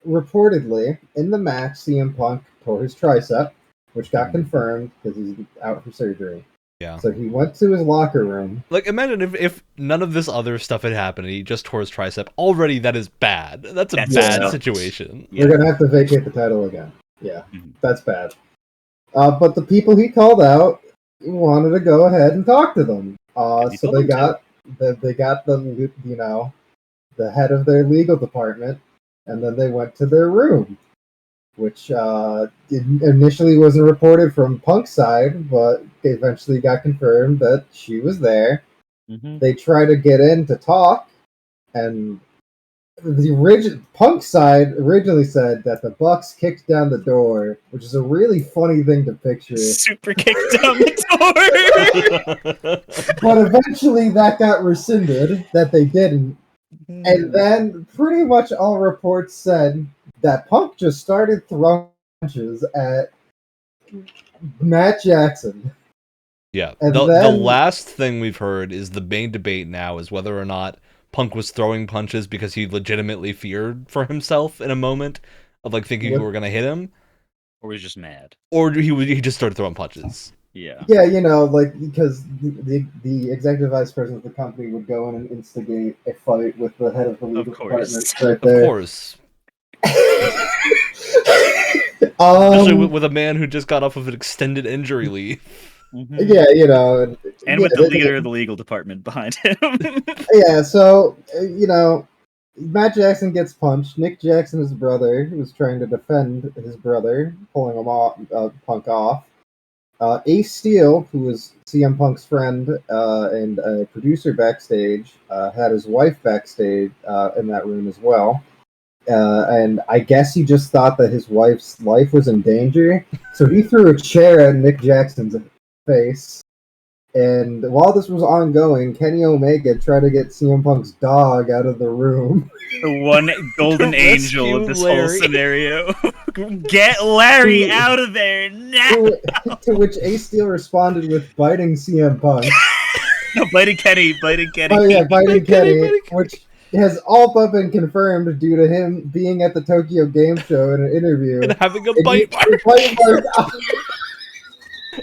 reportedly, in the match, CM Punk tore his tricep, which got confirmed because he's out for surgery. Yeah. So he went to his locker room. Like, imagine if none of this other stuff had happened and he just tore his tricep. Already, that is bad. That's a bad situation. Yeah. We're going to have to vacate the title again. Yeah, that's bad. But the people he called out wanted to go ahead and talk to them. So they got the head of their legal department, and then they went to their room, which initially wasn't reported from Punk's side, but eventually got confirmed that she was there. Mm-hmm. They tried to get in to talk, and the Punk side originally said that the Bucks kicked down the door, which is a really funny thing to picture. Super kicked down the door! But eventually that got rescinded, that they didn't. And then pretty much all reports said that Punk just started throwing punches at Matt Jackson. Yeah. And The then, last thing we've heard is the main debate now is whether or not Punk was throwing punches because he legitimately feared for himself in a moment of like thinking you were gonna hit him, or was just mad, or he just started throwing punches. Yeah, like because the executive vice president of the company would go in and instigate a fight with the head of the legal department right there. Of course. Especially with a man who just got off of an extended injury leave. Yeah, and with the leader of the legal department behind him. Yeah, so Matt Jackson gets punched. Nick Jackson, his brother, was trying to defend his brother, pulling him off, Punk off. Ace Steel, who was CM Punk's friend and a producer backstage, had his wife backstage in that room as well. And I guess he just thought that his wife's life was in danger, so he threw a chair at Nick Jackson's face. And while this was ongoing, Kenny Omega tried to get CM Punk's dog out of the room. The one golden angel of this whole scenario. Get Larry out of there now! To which Ace Steel responded with biting CM Punk. No, biting Kenny. Oh yeah, biting Kenny, which has all but been confirmed due to him being at the Tokyo Game Show in an interview. And having a bite mark.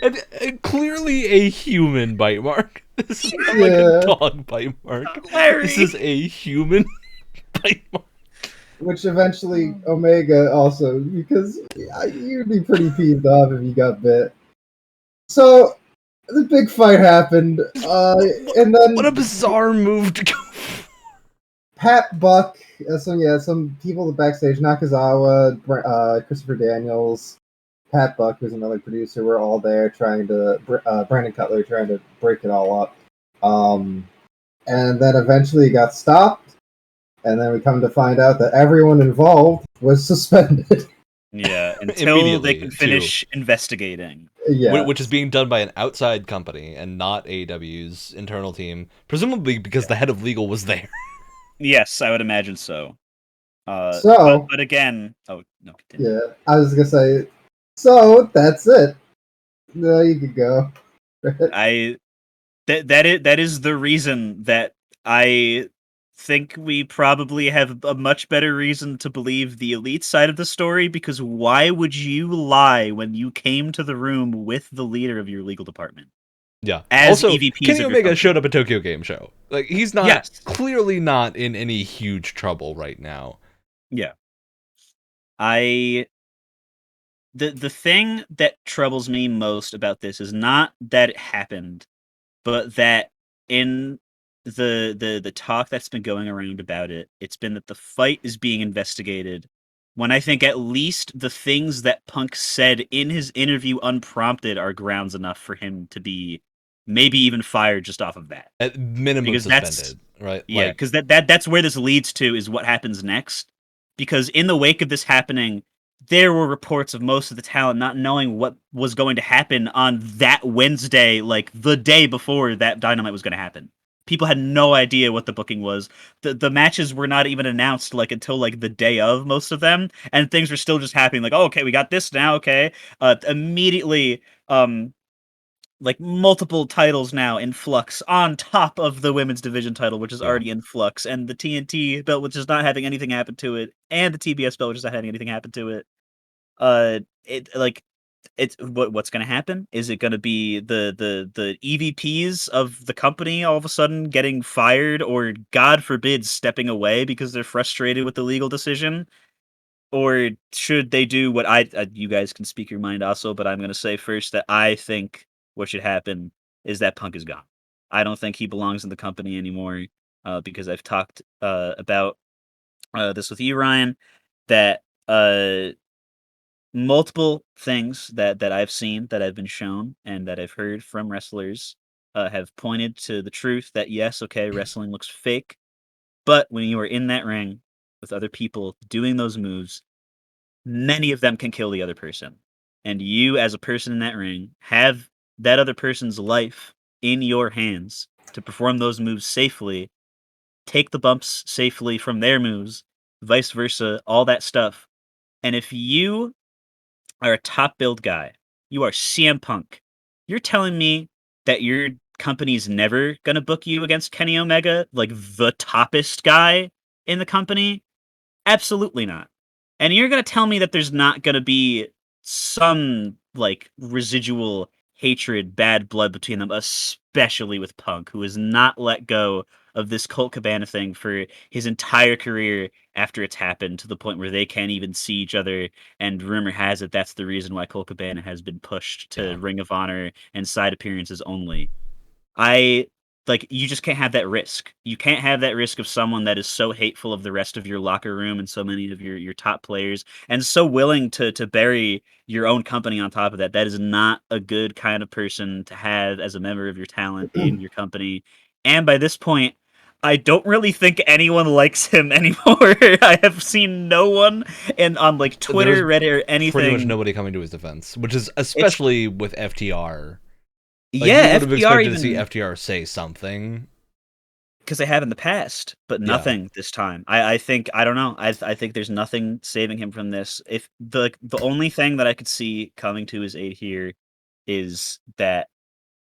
And clearly a human bite mark. This is not like a dog bite mark. Larry. This is a human bite mark. Which eventually Omega also, because you'd be pretty peeved off if you got bit. So the big fight happened, and then what a bizarre move to go. Pat Buck, some people backstage, Nakazawa, Christopher Daniels, Pat Buck, who's another producer, were all there trying to, Brandon Cutler trying to break it all up. And then eventually it got stopped, and then we come to find out that everyone involved was suspended. Yeah, until they can finish investigating. Yeah. Which is being done by an outside company and not AEW's internal team, presumably because the head of legal was there. Yes, I would imagine so. But again, oh no, continue. Yeah, I was gonna say. So that's it. No, you could go. That is the reason that I think we probably have a much better reason to believe the elite side of the story, because why would you lie when you came to the room with the leader of your legal department? Yeah. As also, EVPs Kenny of Omega showed up at Tokyo Game Show. Like, he's not clearly not in any huge trouble right now. Yeah. The thing that troubles me most about this is not that it happened, but that in the talk that's been going around about it, it's been that the fight is being investigated, when I think at least the things that Punk said in his interview unprompted are grounds enough for him to be maybe even fired just off of that. At minimum because suspended, right? Yeah, because that's where this leads to, is what happens next. Because in the wake of this happening, there were reports of most of the talent not knowing what was going to happen on that Wednesday, like the day before that Dynamite was going to happen. People had no idea what the booking was. The matches were not even announced until the day of, most of them, and things were still just happening. Like, oh, okay, we got this now. Okay, immediately, multiple titles now in flux on top of the women's division title, which is already in flux, and the TNT belt, which is not having anything happen to it, and the TBS belt, which is not having anything happen to it. What's going to happen? Is it going to be the EVPs of the company all of a sudden getting fired, or God forbid stepping away because they're frustrated with the legal decision? Or should they do what you guys can speak your mind also, but I'm going to say first that I think what should happen is that Punk is gone. I don't think he belongs in the company anymore, because I've talked about this with you, Ryan, that multiple things that I've seen, that I've been shown, and that I've heard from wrestlers have pointed to the truth that, yes, okay, wrestling looks fake, but when you are in that ring with other people doing those moves, many of them can kill the other person. And you, as a person in that ring, have that other person's life in your hands to perform those moves safely. take the bumps safely from their moves, vice versa, all that stuff. And if you are a top build guy, you are CM Punk, you're telling me that your company's never gonna book you against Kenny Omega, like the toppest guy in the company? Absolutely not. And you're gonna tell me that there's not gonna be some like residual hatred, bad blood between them, especially with Punk, who has not let go of this Colt Cabana thing for his entire career after it's happened, to the point where they can't even see each other. And rumor has it that's the reason why Colt Cabana has been pushed to Ring of Honor and side appearances only. You just can't have that risk. You can't have that risk of someone that is so hateful of the rest of your locker room and so many of your top players, and so willing to bury your own company on top of that. That is not a good kind of person to have as a member of your talent in your company. And by this point, I don't really think anyone likes him anymore. I have seen no one on like Twitter, Reddit, or anything. Pretty much nobody coming to his defense, which is especially with FTR. Like, yeah, you would have expected to see even FTR say something, because they have in the past, but nothing this time. I think, I don't know. I think there's nothing saving him from this. If the only thing that I could see coming to his aid here is that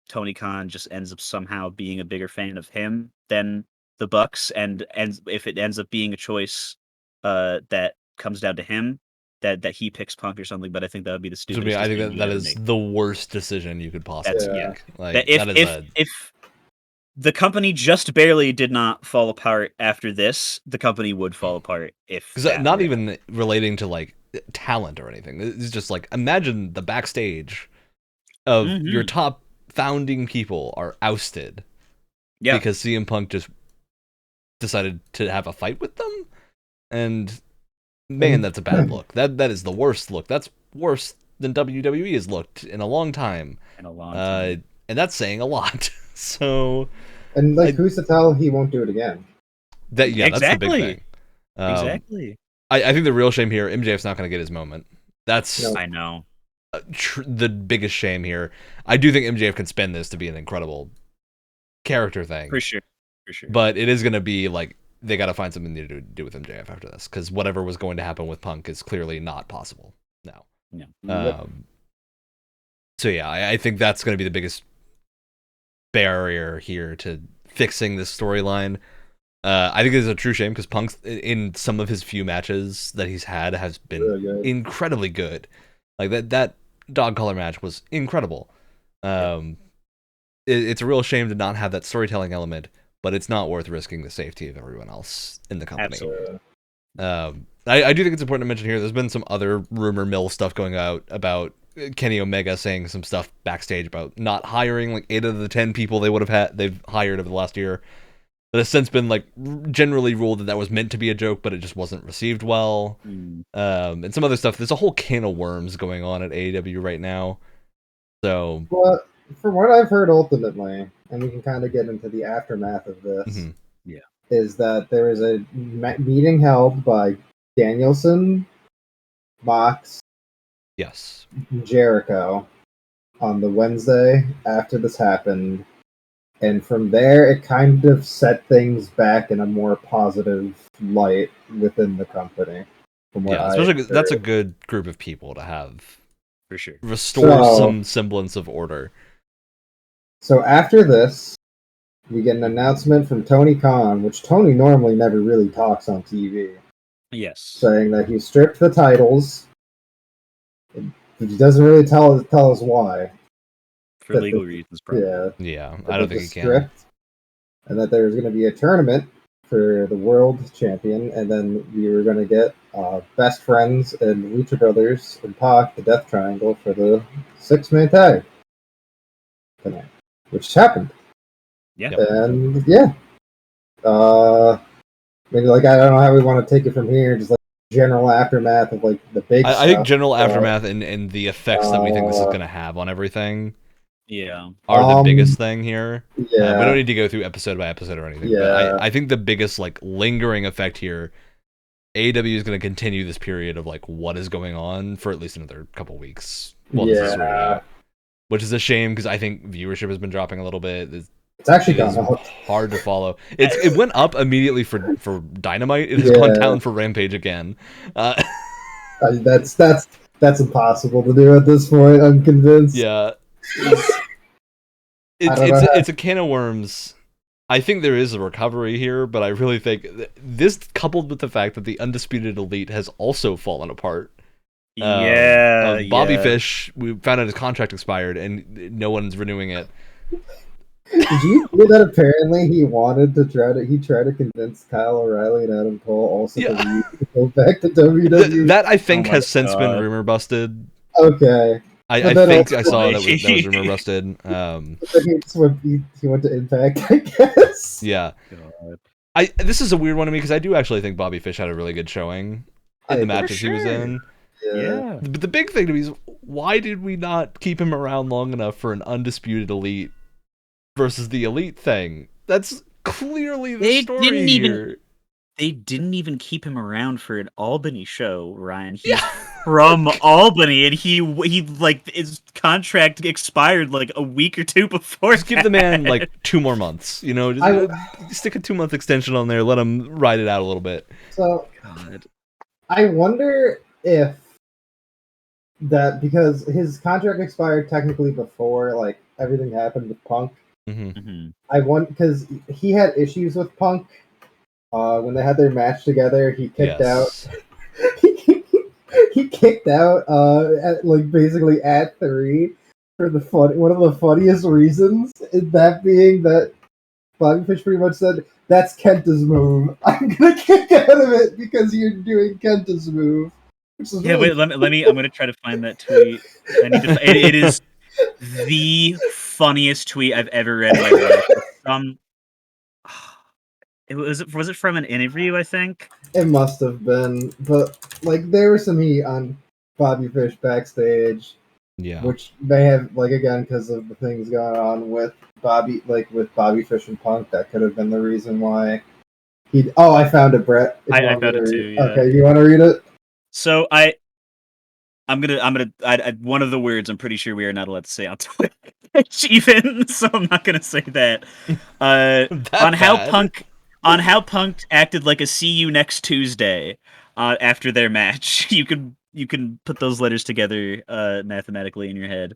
Tony Khan just ends up somehow being a bigger fan of him than the Bucks, and if it ends up being a choice that comes down to him, that he picks Punk or something. But I think that would be the stupidest. I think that is the worst decision you could possibly make. Like, if the company just barely did not fall apart after this, the company would fall apart if not even relating to like talent or anything. It's just like, imagine the backstage of your top founding people are ousted because CM Punk just decided to have a fight with them, and man, that's a bad look. That is the worst look. That's worse than WWE has looked in a long time. And that's saying a lot. So, and like, who's to tell he won't do it again? That's the big thing. Exactly. I think the real shame here, MJF's not going to get his moment. That's I know. The biggest shame here. I do think MJF can spin this to be an incredible character thing. For sure. But it is going to be like, they got to find something new to do with MJF after this, because whatever was going to happen with Punk is clearly not possible now. So yeah, I think that's going to be the biggest barrier here to fixing this storyline. I think it's a true shame, because Punk, in some of his few matches that he's had, has been incredibly good. Like that dog collar match was incredible. It's a real shame to not have that storytelling element, but it's not worth risking the safety of everyone else in the company. Absolutely. I do think it's important to mention here, there's been some other rumor mill stuff going out about Kenny Omega saying some stuff backstage about not hiring like 8 of the 10 people they've hired over the last year. That has since been like generally ruled that was meant to be a joke, but it just wasn't received well. And some other stuff. There's a whole can of worms going on at AEW right now. So, well, from what I've heard, ultimately, and we can kind of get into the aftermath of this, is that there is a meeting held by Danielson, Mox, Jericho on the Wednesday after this happened, and from there it kind of set things back in a more positive light within the company. From what especially that's a good group of people to have, for sure, restore some semblance of order. So after this, we get an announcement from Tony Khan, which Tony normally never really talks on TV. Yes. Saying that he stripped the titles. He doesn't really tell us why. For legal reasons, probably. Yeah, I don't think he can. And that there's going to be a tournament for the world champion, and then we were going to get Best Friends and Lucha Brothers and Pac, the Death Triangle, for the 6-man tag tonight, which happened. Yeah. And maybe like, I don't know how we want to take it from here. Just like general aftermath of like the big. I think general aftermath and the effects that we think this is going to have on everything. Are the biggest thing here. We don't need to go through episode by episode or anything. But I think the biggest like lingering effect here, AEW is going to continue this period of like what is going on for at least another couple weeks. This is sorted out, which is a shame, because I think viewership has been dropping a little bit. It's actually gone up. Hard to follow. It went up immediately for Dynamite. It has gone down for Rampage again. That's impossible to do at this point. I'm convinced. Yeah, it's a can of worms. I think there is a recovery here, but I really think this, coupled with the fact that the Undisputed Elite has also fallen apart. Bobby Fish, we found out his contract expired, and no one's renewing it. Did you hear that? Apparently, he tried to convince Kyle O'Reilly and Adam Cole also to go back to WWE. That I think has since been rumor busted. Okay. I think I saw that was rumor busted. He went to Impact, I guess. Yeah. God. This is a weird one to me because I do actually think Bobby Fish had a really good showing in the matches he was in. Yeah. But the big thing to me is, why did we not keep him around long enough for an Undisputed Elite versus the Elite thing? That's clearly the story here. They didn't even keep him around for an Albany show, Ryan. He's from Albany, and he like his contract expired like a week or two before. Just give the man like 2 more months, just stick a 2-month extension on there, let him ride it out a little bit. So, I wonder if that, because his contract expired technically before like everything happened with Punk. Mm-hmm. I want, because he had issues with Punk. When they had their match together, he kicked out. He kicked out at basically at 3 for one of the funniest reasons. That being that Bobby Fish pretty much said, "That's Kenta's move. I'm gonna kick out of it because you're doing Kenta's move." Wait, let me. I'm gonna try to find that tweet. It is the funniest tweet I've ever read in my life. Was it from an interview, I think? It must have been, but there was some heat on Bobby Fish backstage. Yeah. Which may have, again, because of the things going on with Bobby Fish and Punk, that could have been the reason why he. Oh, I found it, Brett. I found it too. Yeah. Okay, you want to read it? So I'm gonna. One of the words I'm pretty sure we are not allowed to say on Twitter, even. So I'm not gonna say that. On how Punk acted like a "see you next Tuesday" after their match. You can put those letters together mathematically in your head.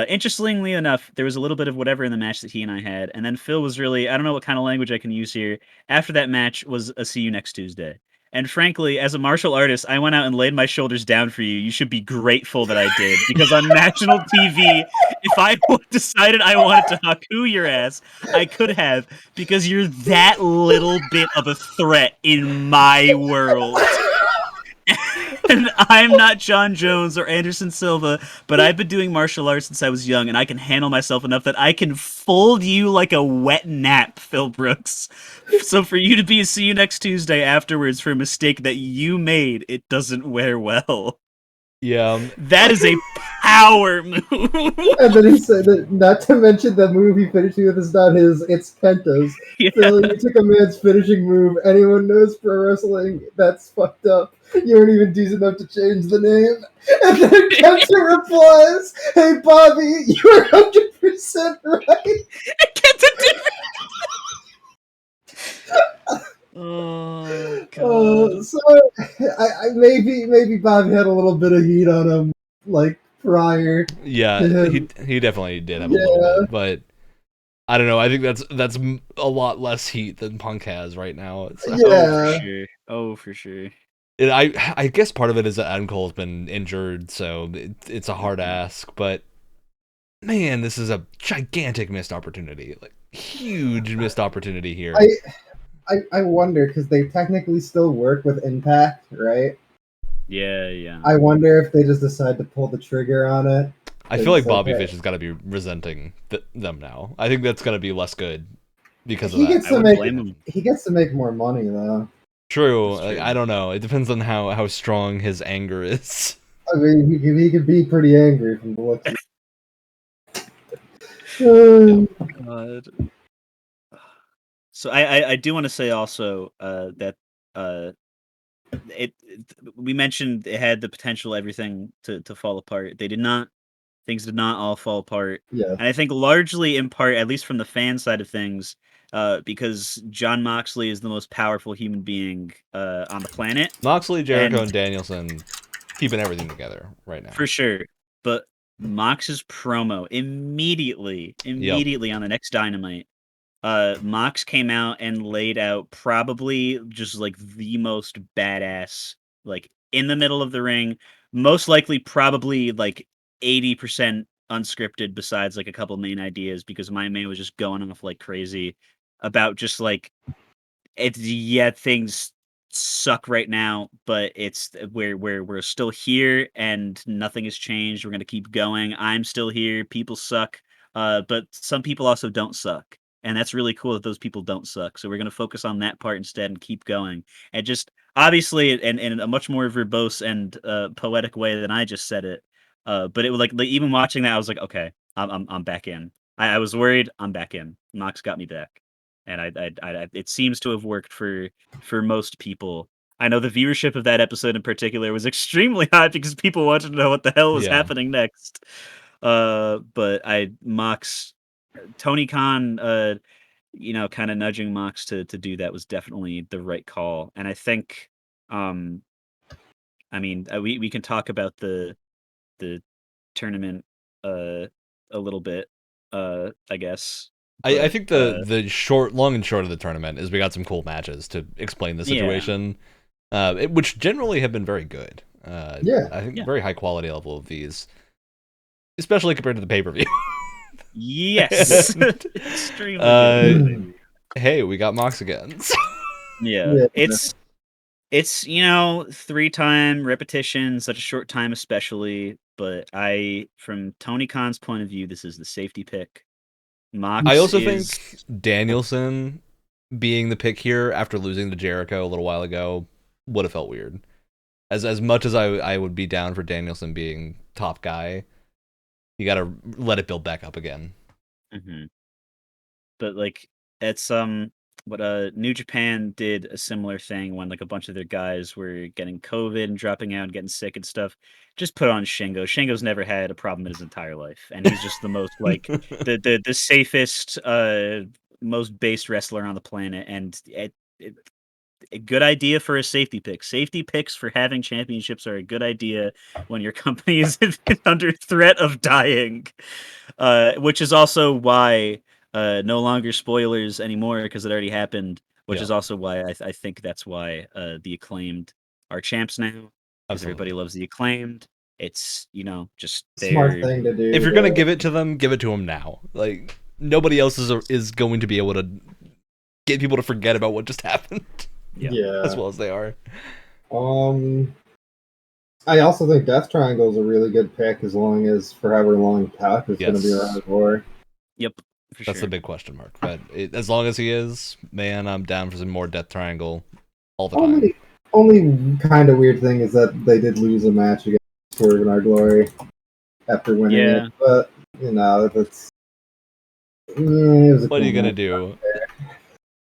Interestingly enough, there was a little bit of whatever in the match that he and I had, and then Phil was really, I don't know what kind of language I can use here. After that match was a "see you next Tuesday." And frankly, as a martial artist, I went out and laid my shoulders down for you. You should be grateful that I did. Because on national TV, if I decided I wanted to haku your ass, I could have. Because you're that little bit of a threat in my world. And I'm not John Jones or Anderson Silva, but I've been doing martial arts since I was young, and I can handle myself enough that I can fold you like a wet nap, Phil Brooks. So for you to be a "see you next Tuesday" afterwards for a mistake that you made, it doesn't wear well. Yeah. That is a power move. And then he said that, not to mention the move he finished with is not his, it's Kenta's. Yeah. So you took a man's finishing move. Anyone knows pro wrestling? That's fucked up. You weren't even decent enough to change the name. And then Kenta replies, "Hey Bobby, you're 100% right." Kenta did. Oh god. So I maybe Bobby had a little bit of heat on him prior. Yeah, he definitely did have a little bit, but I don't know. I think that's a lot less heat than Punk has right now. Oh, for sure. I guess part of it is that Adam Cole's been injured, so it's a hard ask. But man, this is a gigantic missed opportunity, huge missed opportunity here. I wonder, because they technically still work with Impact, right? Yeah. I wonder if they just decide to pull the trigger on it. I feel like Bobby Fish has got to be resenting them now. I think that's going to be less good because of that. He gets to make more money, though. True. I don't know. It depends on how strong his anger is. I mean, he could be pretty angry from the looks of it. Oh, God. So I do want to say also that we mentioned it had the potential everything to fall apart. They did not Things did not all fall apart. Yeah. And I think largely in part, at least from the fan side of things, because Jon Moxley is the most powerful human being on the planet. Moxley, Jericho, And and Danielson keeping everything together right now. for sure. But Mox's promo immediately on the next Dynamite, Mox came out and laid out probably just like the most badass, like in the middle of the ring, most likely probably like 80% unscripted besides like a couple main ideas because my man was just going off like crazy about just like things suck right now, but it's we're still here and nothing has changed. We're gonna keep going. I'm still here. People suck, but some people also don't suck, and that's really cool that those people don't suck. So we're gonna focus on that part instead and keep going. And just obviously, and in a much more verbose and poetic way than I just said it. But it was like even watching that, I was like, okay, I'm back in. I was worried. I'm back in. Knox got me back. And it seems to have worked for most people. I know the viewership of that episode in particular was extremely high because people wanted to know what the hell was happening next. But Tony Khan, kind of nudging Mox to do that was definitely the right call. And I think, we can talk about the tournament a little bit, I guess. I think the long and short of the tournament is we got some cool matches to explain the situation, which generally have been very good. I think very high quality level of these, especially compared to the pay-per-view. Yes, extremely good. Hey, we got Mox again. It's 3-time repetition, such a short time especially. But from Tony Khan's point of view, this is the safety pick. Mox I also think Danielson being the pick here after losing to Jericho a little while ago would have felt weird. As much as I would be down for Danielson being top guy, you got to let it build back up again. Mm-hmm. But like it's what New Japan did a similar thing when like a bunch of their guys were getting COVID and dropping out and getting sick and stuff. Just put on Shingo. Shingo's never had a problem in his entire life, and he's just the most like the safest, most based wrestler on the planet. And a good idea for a safety pick. Safety picks for having championships are a good idea when your company is under threat of dying, which is also why. No longer spoilers anymore because it already happened, which is also why I think that's why the Acclaimed are champs now because everybody loves the Acclaimed. It's just smart thing to do. If you're gonna give it to them now. Like nobody else is going to be able to get people to forget about what just happened. As well as they are. I also think Death Triangle is a really good pick as long as for however long Pac is going to be around for. Yep. That's the big question mark. But as long as he is, man, I'm down for some more Death Triangle all the time. Only kind of weird thing is that they did lose a match against Swerve in Our Glory after winning it. But, that's... what are you going to do?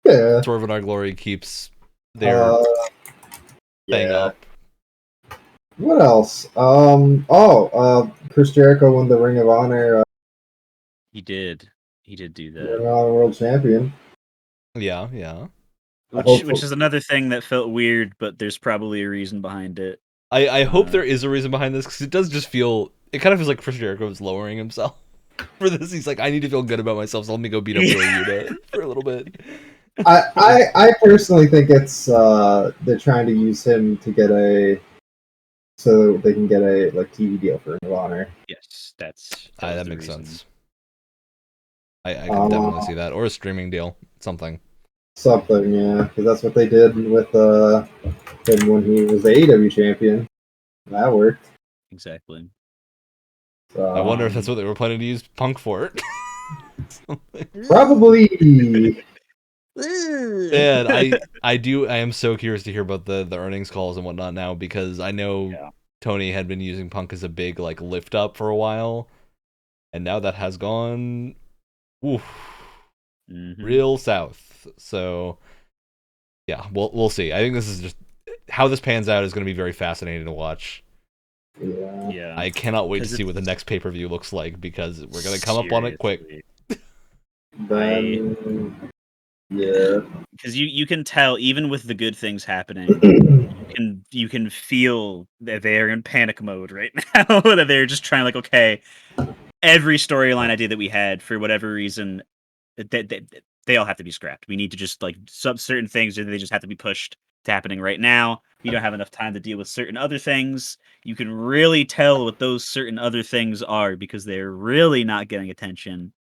Yeah. Swerve in Our Glory keeps their thing up. What else? Chris Jericho won the Ring of Honor. He did do that. Ring of Honor World Champion. Yeah. Which is another thing that felt weird, but there's probably a reason behind it. I hope there is a reason behind this because it does just feel. It kind of feels like Chris Jericho is lowering himself for this. He's like, I need to feel good about myself, so let me go beat up Yuta for a little bit. I personally think it's they're trying to use him to get so they can get a TV deal for Ring of Honor. Yes, that makes sense. I can definitely see that, or a streaming deal, something, yeah, because that's what they did with him when he was the AEW champion. That worked exactly. So, I wonder if that's what they were planning to use Punk for. Probably. And I am so curious to hear about the earnings calls and whatnot now because I know Tony had been using Punk as a big like lift up for a while, and now that has gone real south. So yeah, we'll see. I think this is just how this pans out is going to be very fascinating to watch. Yeah. I cannot wait to see what the next pay-per-view looks like, because we're gonna come up on it quick. Yeah. Because you can tell, even with the good things happening, you can feel that they're in panic mode right now. That they're just trying, like, okay, every storyline idea that we had, for whatever reason, they all have to be scrapped. We need to just, like, certain things, or they just have to be pushed to happening right now. We don't have enough time to deal with certain other things. You can really tell what those certain other things are, because they're really not getting attention.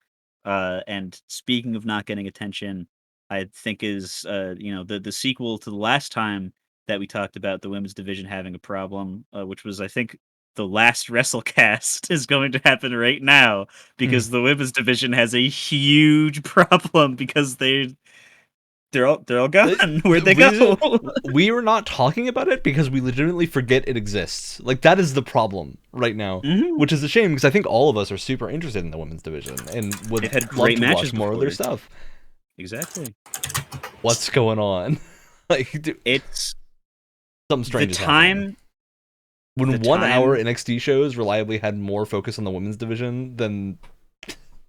And speaking of not getting attention, I think is the sequel to the last time that we talked about the women's division having a problem, which was, I think, the last Wrestlecast, is going to happen right now, because the women's division has a huge problem, because they're all gone. Where'd they go? We are not talking about it because we legitimately forget it exists. Like, that is the problem right now, which is a shame, because I think all of us are super interested in the women's division and would They've had love great to matches watch more of their stuff. Exactly. What's going on? Like, it's something strange the is time. happening. When 1 hour NXT shows reliably had more focus on the women's division than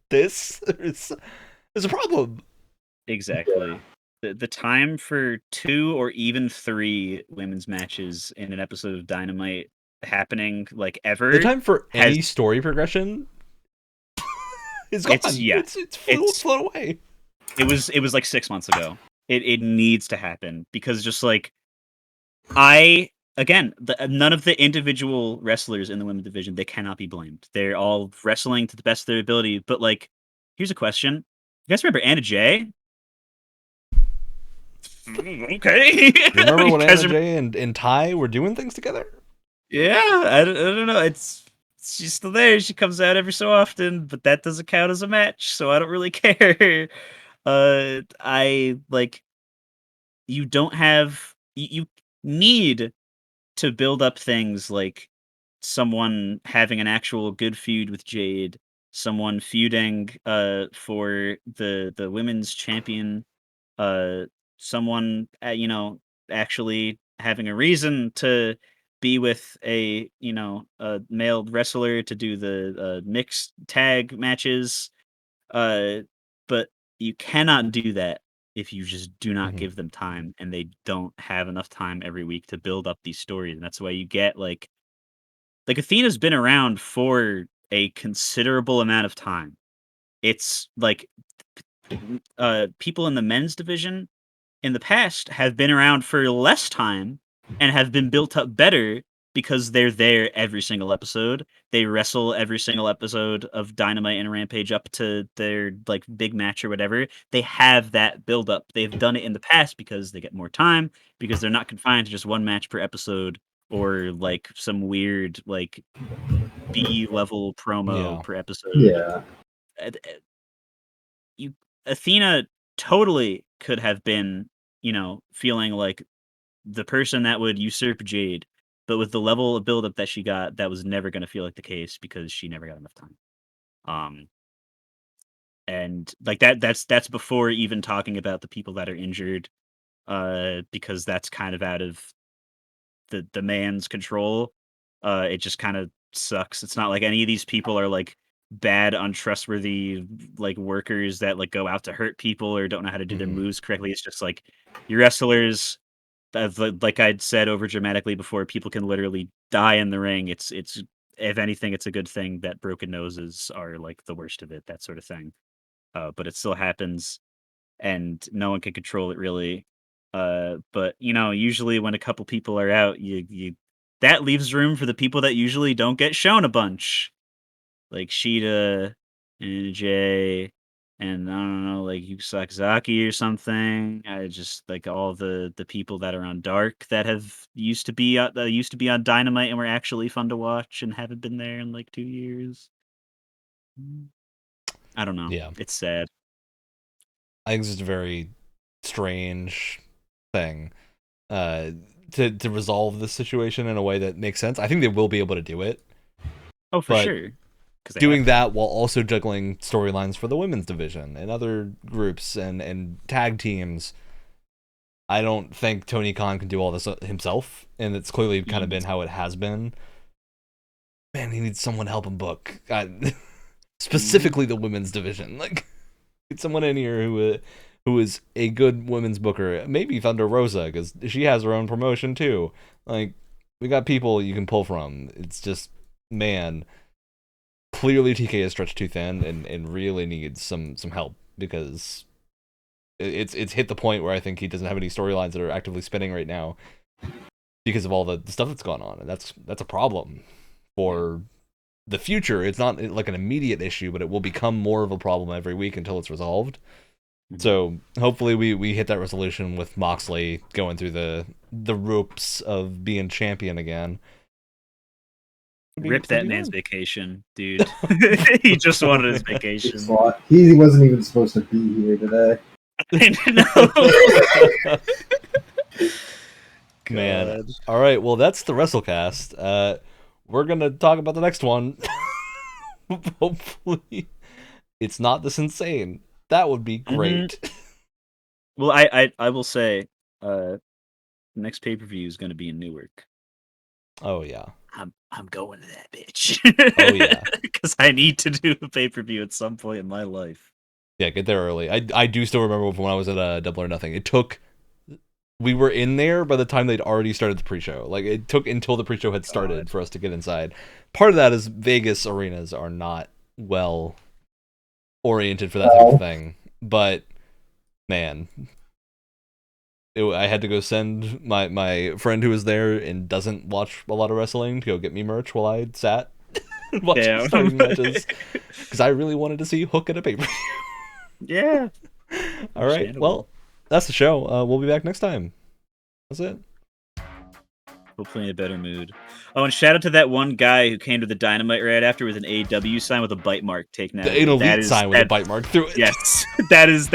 this, there's a problem. Exactly. The time for 2 or even 3 women's matches in an episode of Dynamite happening, like, ever. The time for any story progression is gone. It's flown away. It was like 6 months ago. It needs to happen, because just, like, none of the individual wrestlers in the women's division, they cannot be blamed. They're all wrestling to the best of their ability. But, like, here's a question: you guys remember Anna Jay? Okay. You remember when Anna Jay and Ty were doing things together? Yeah, I don't know. She's still there. She comes out every so often, but that doesn't count as a match, so I don't really care. I like you don't have you need to build up things like someone having an actual good feud with Jade, someone feuding for the women's champion, uh someone actually having a reason to be with a male wrestler to do the mixed tag matches, but you cannot do that if you just do not give them time, and they don't have enough time every week to build up these stories. And that's why you get like Athena's been around for a considerable amount of time. It's like people in the men's division in the past have been around for less time and have been built up better, because they're there every single episode. They wrestle every single episode of Dynamite and Rampage up to their like big match or whatever. They have that build up. They've done it in the past because they get more time, because they're not confined to just one match per episode, or like some weird like B level promo per episode. Yeah. Athena totally could have been, feeling like the person that would usurp Jade, but with the level of buildup that she got, that was never going to feel like the case, because she never got enough time. And like that's before even talking about the people that are injured, because that's kind of out of the man's control. It just kind of sucks. It's not like any of these people are like bad, untrustworthy like workers that like go out to hurt people or don't know how to do their moves correctly. It's just like your wrestlers, like I'd said over dramatically before, people can literally die in the ring. It's if anything, it's a good thing that broken noses are like the worst of it, that sort of thing. But it still happens, and no one can control it really. But usually when a couple people are out, you that leaves room for the people that usually don't get shown a bunch, like Sheeta and Jay, and I don't know, like Yusakazaki or something. I just like all the people that are on Dark that have used to be on Dynamite and were actually fun to watch and haven't been there in like 2 years. I don't know. Yeah, it's sad. I think it's just a very strange thing to resolve this situation in a way that makes sense. I think they will be able to do it. Oh, for sure. Doing that while also juggling storylines for the women's division and other groups and tag teams. I don't think Tony Khan can do all this himself, and it's clearly kind of been how it has been. man, he needs someone to help him book. Specifically the women's division. Like, get someone in here who is a good women's booker. Maybe Thunder Rosa, because she has her own promotion too. Like, we got people you can pull from. It's just, man, clearly TK is stretched too thin and really needs some help, because it's hit the point where I think he doesn't have any storylines that are actively spinning right now because of all the stuff that's gone on, and that's a problem for the future. It's not like an immediate issue, but it will become more of a problem every week until it's resolved. So hopefully we hit that resolution with Moxley going through the ropes of being champion again. Rip that man's vacation, dude. He just wanted his vacation. He wasn't even supposed to be here today. I know. Man. All right, well, that's the Wrestlecast. We're going to talk about the next one. Hopefully it's not this insane. That would be great. Well, I will say, next pay-per-view is going to be in Newark. Oh yeah. I'm going to that bitch. Oh yeah. Because I need to do a pay-per-view at some point in my life. Yeah, get there early. I do still remember when I was at Double or Nothing. We were in there by the time they'd already started the pre-show. Like, it took until the pre-show had started for us to get inside. Part of that is Vegas arenas are not well oriented for that type of thing. But, man, I had to go send my friend who was there and doesn't watch a lot of wrestling to go get me merch while I sat watching starting matches. Because I really wanted to see Hook at a pay-per-view. Yeah. All right. Well, that's the show. We'll be back next time. That's it. Hopefully in a better mood. Oh, and shout out to that one guy who came to the Dynamite right after with an AEW sign with a bite mark taken out. The Anal Elite sign with a bite mark through it. Yes, that is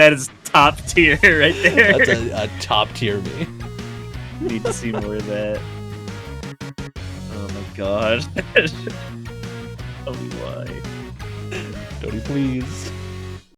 top tier right there. That's a top tier me. Need to see more of that. Oh my god. Tell me why. Cody, please.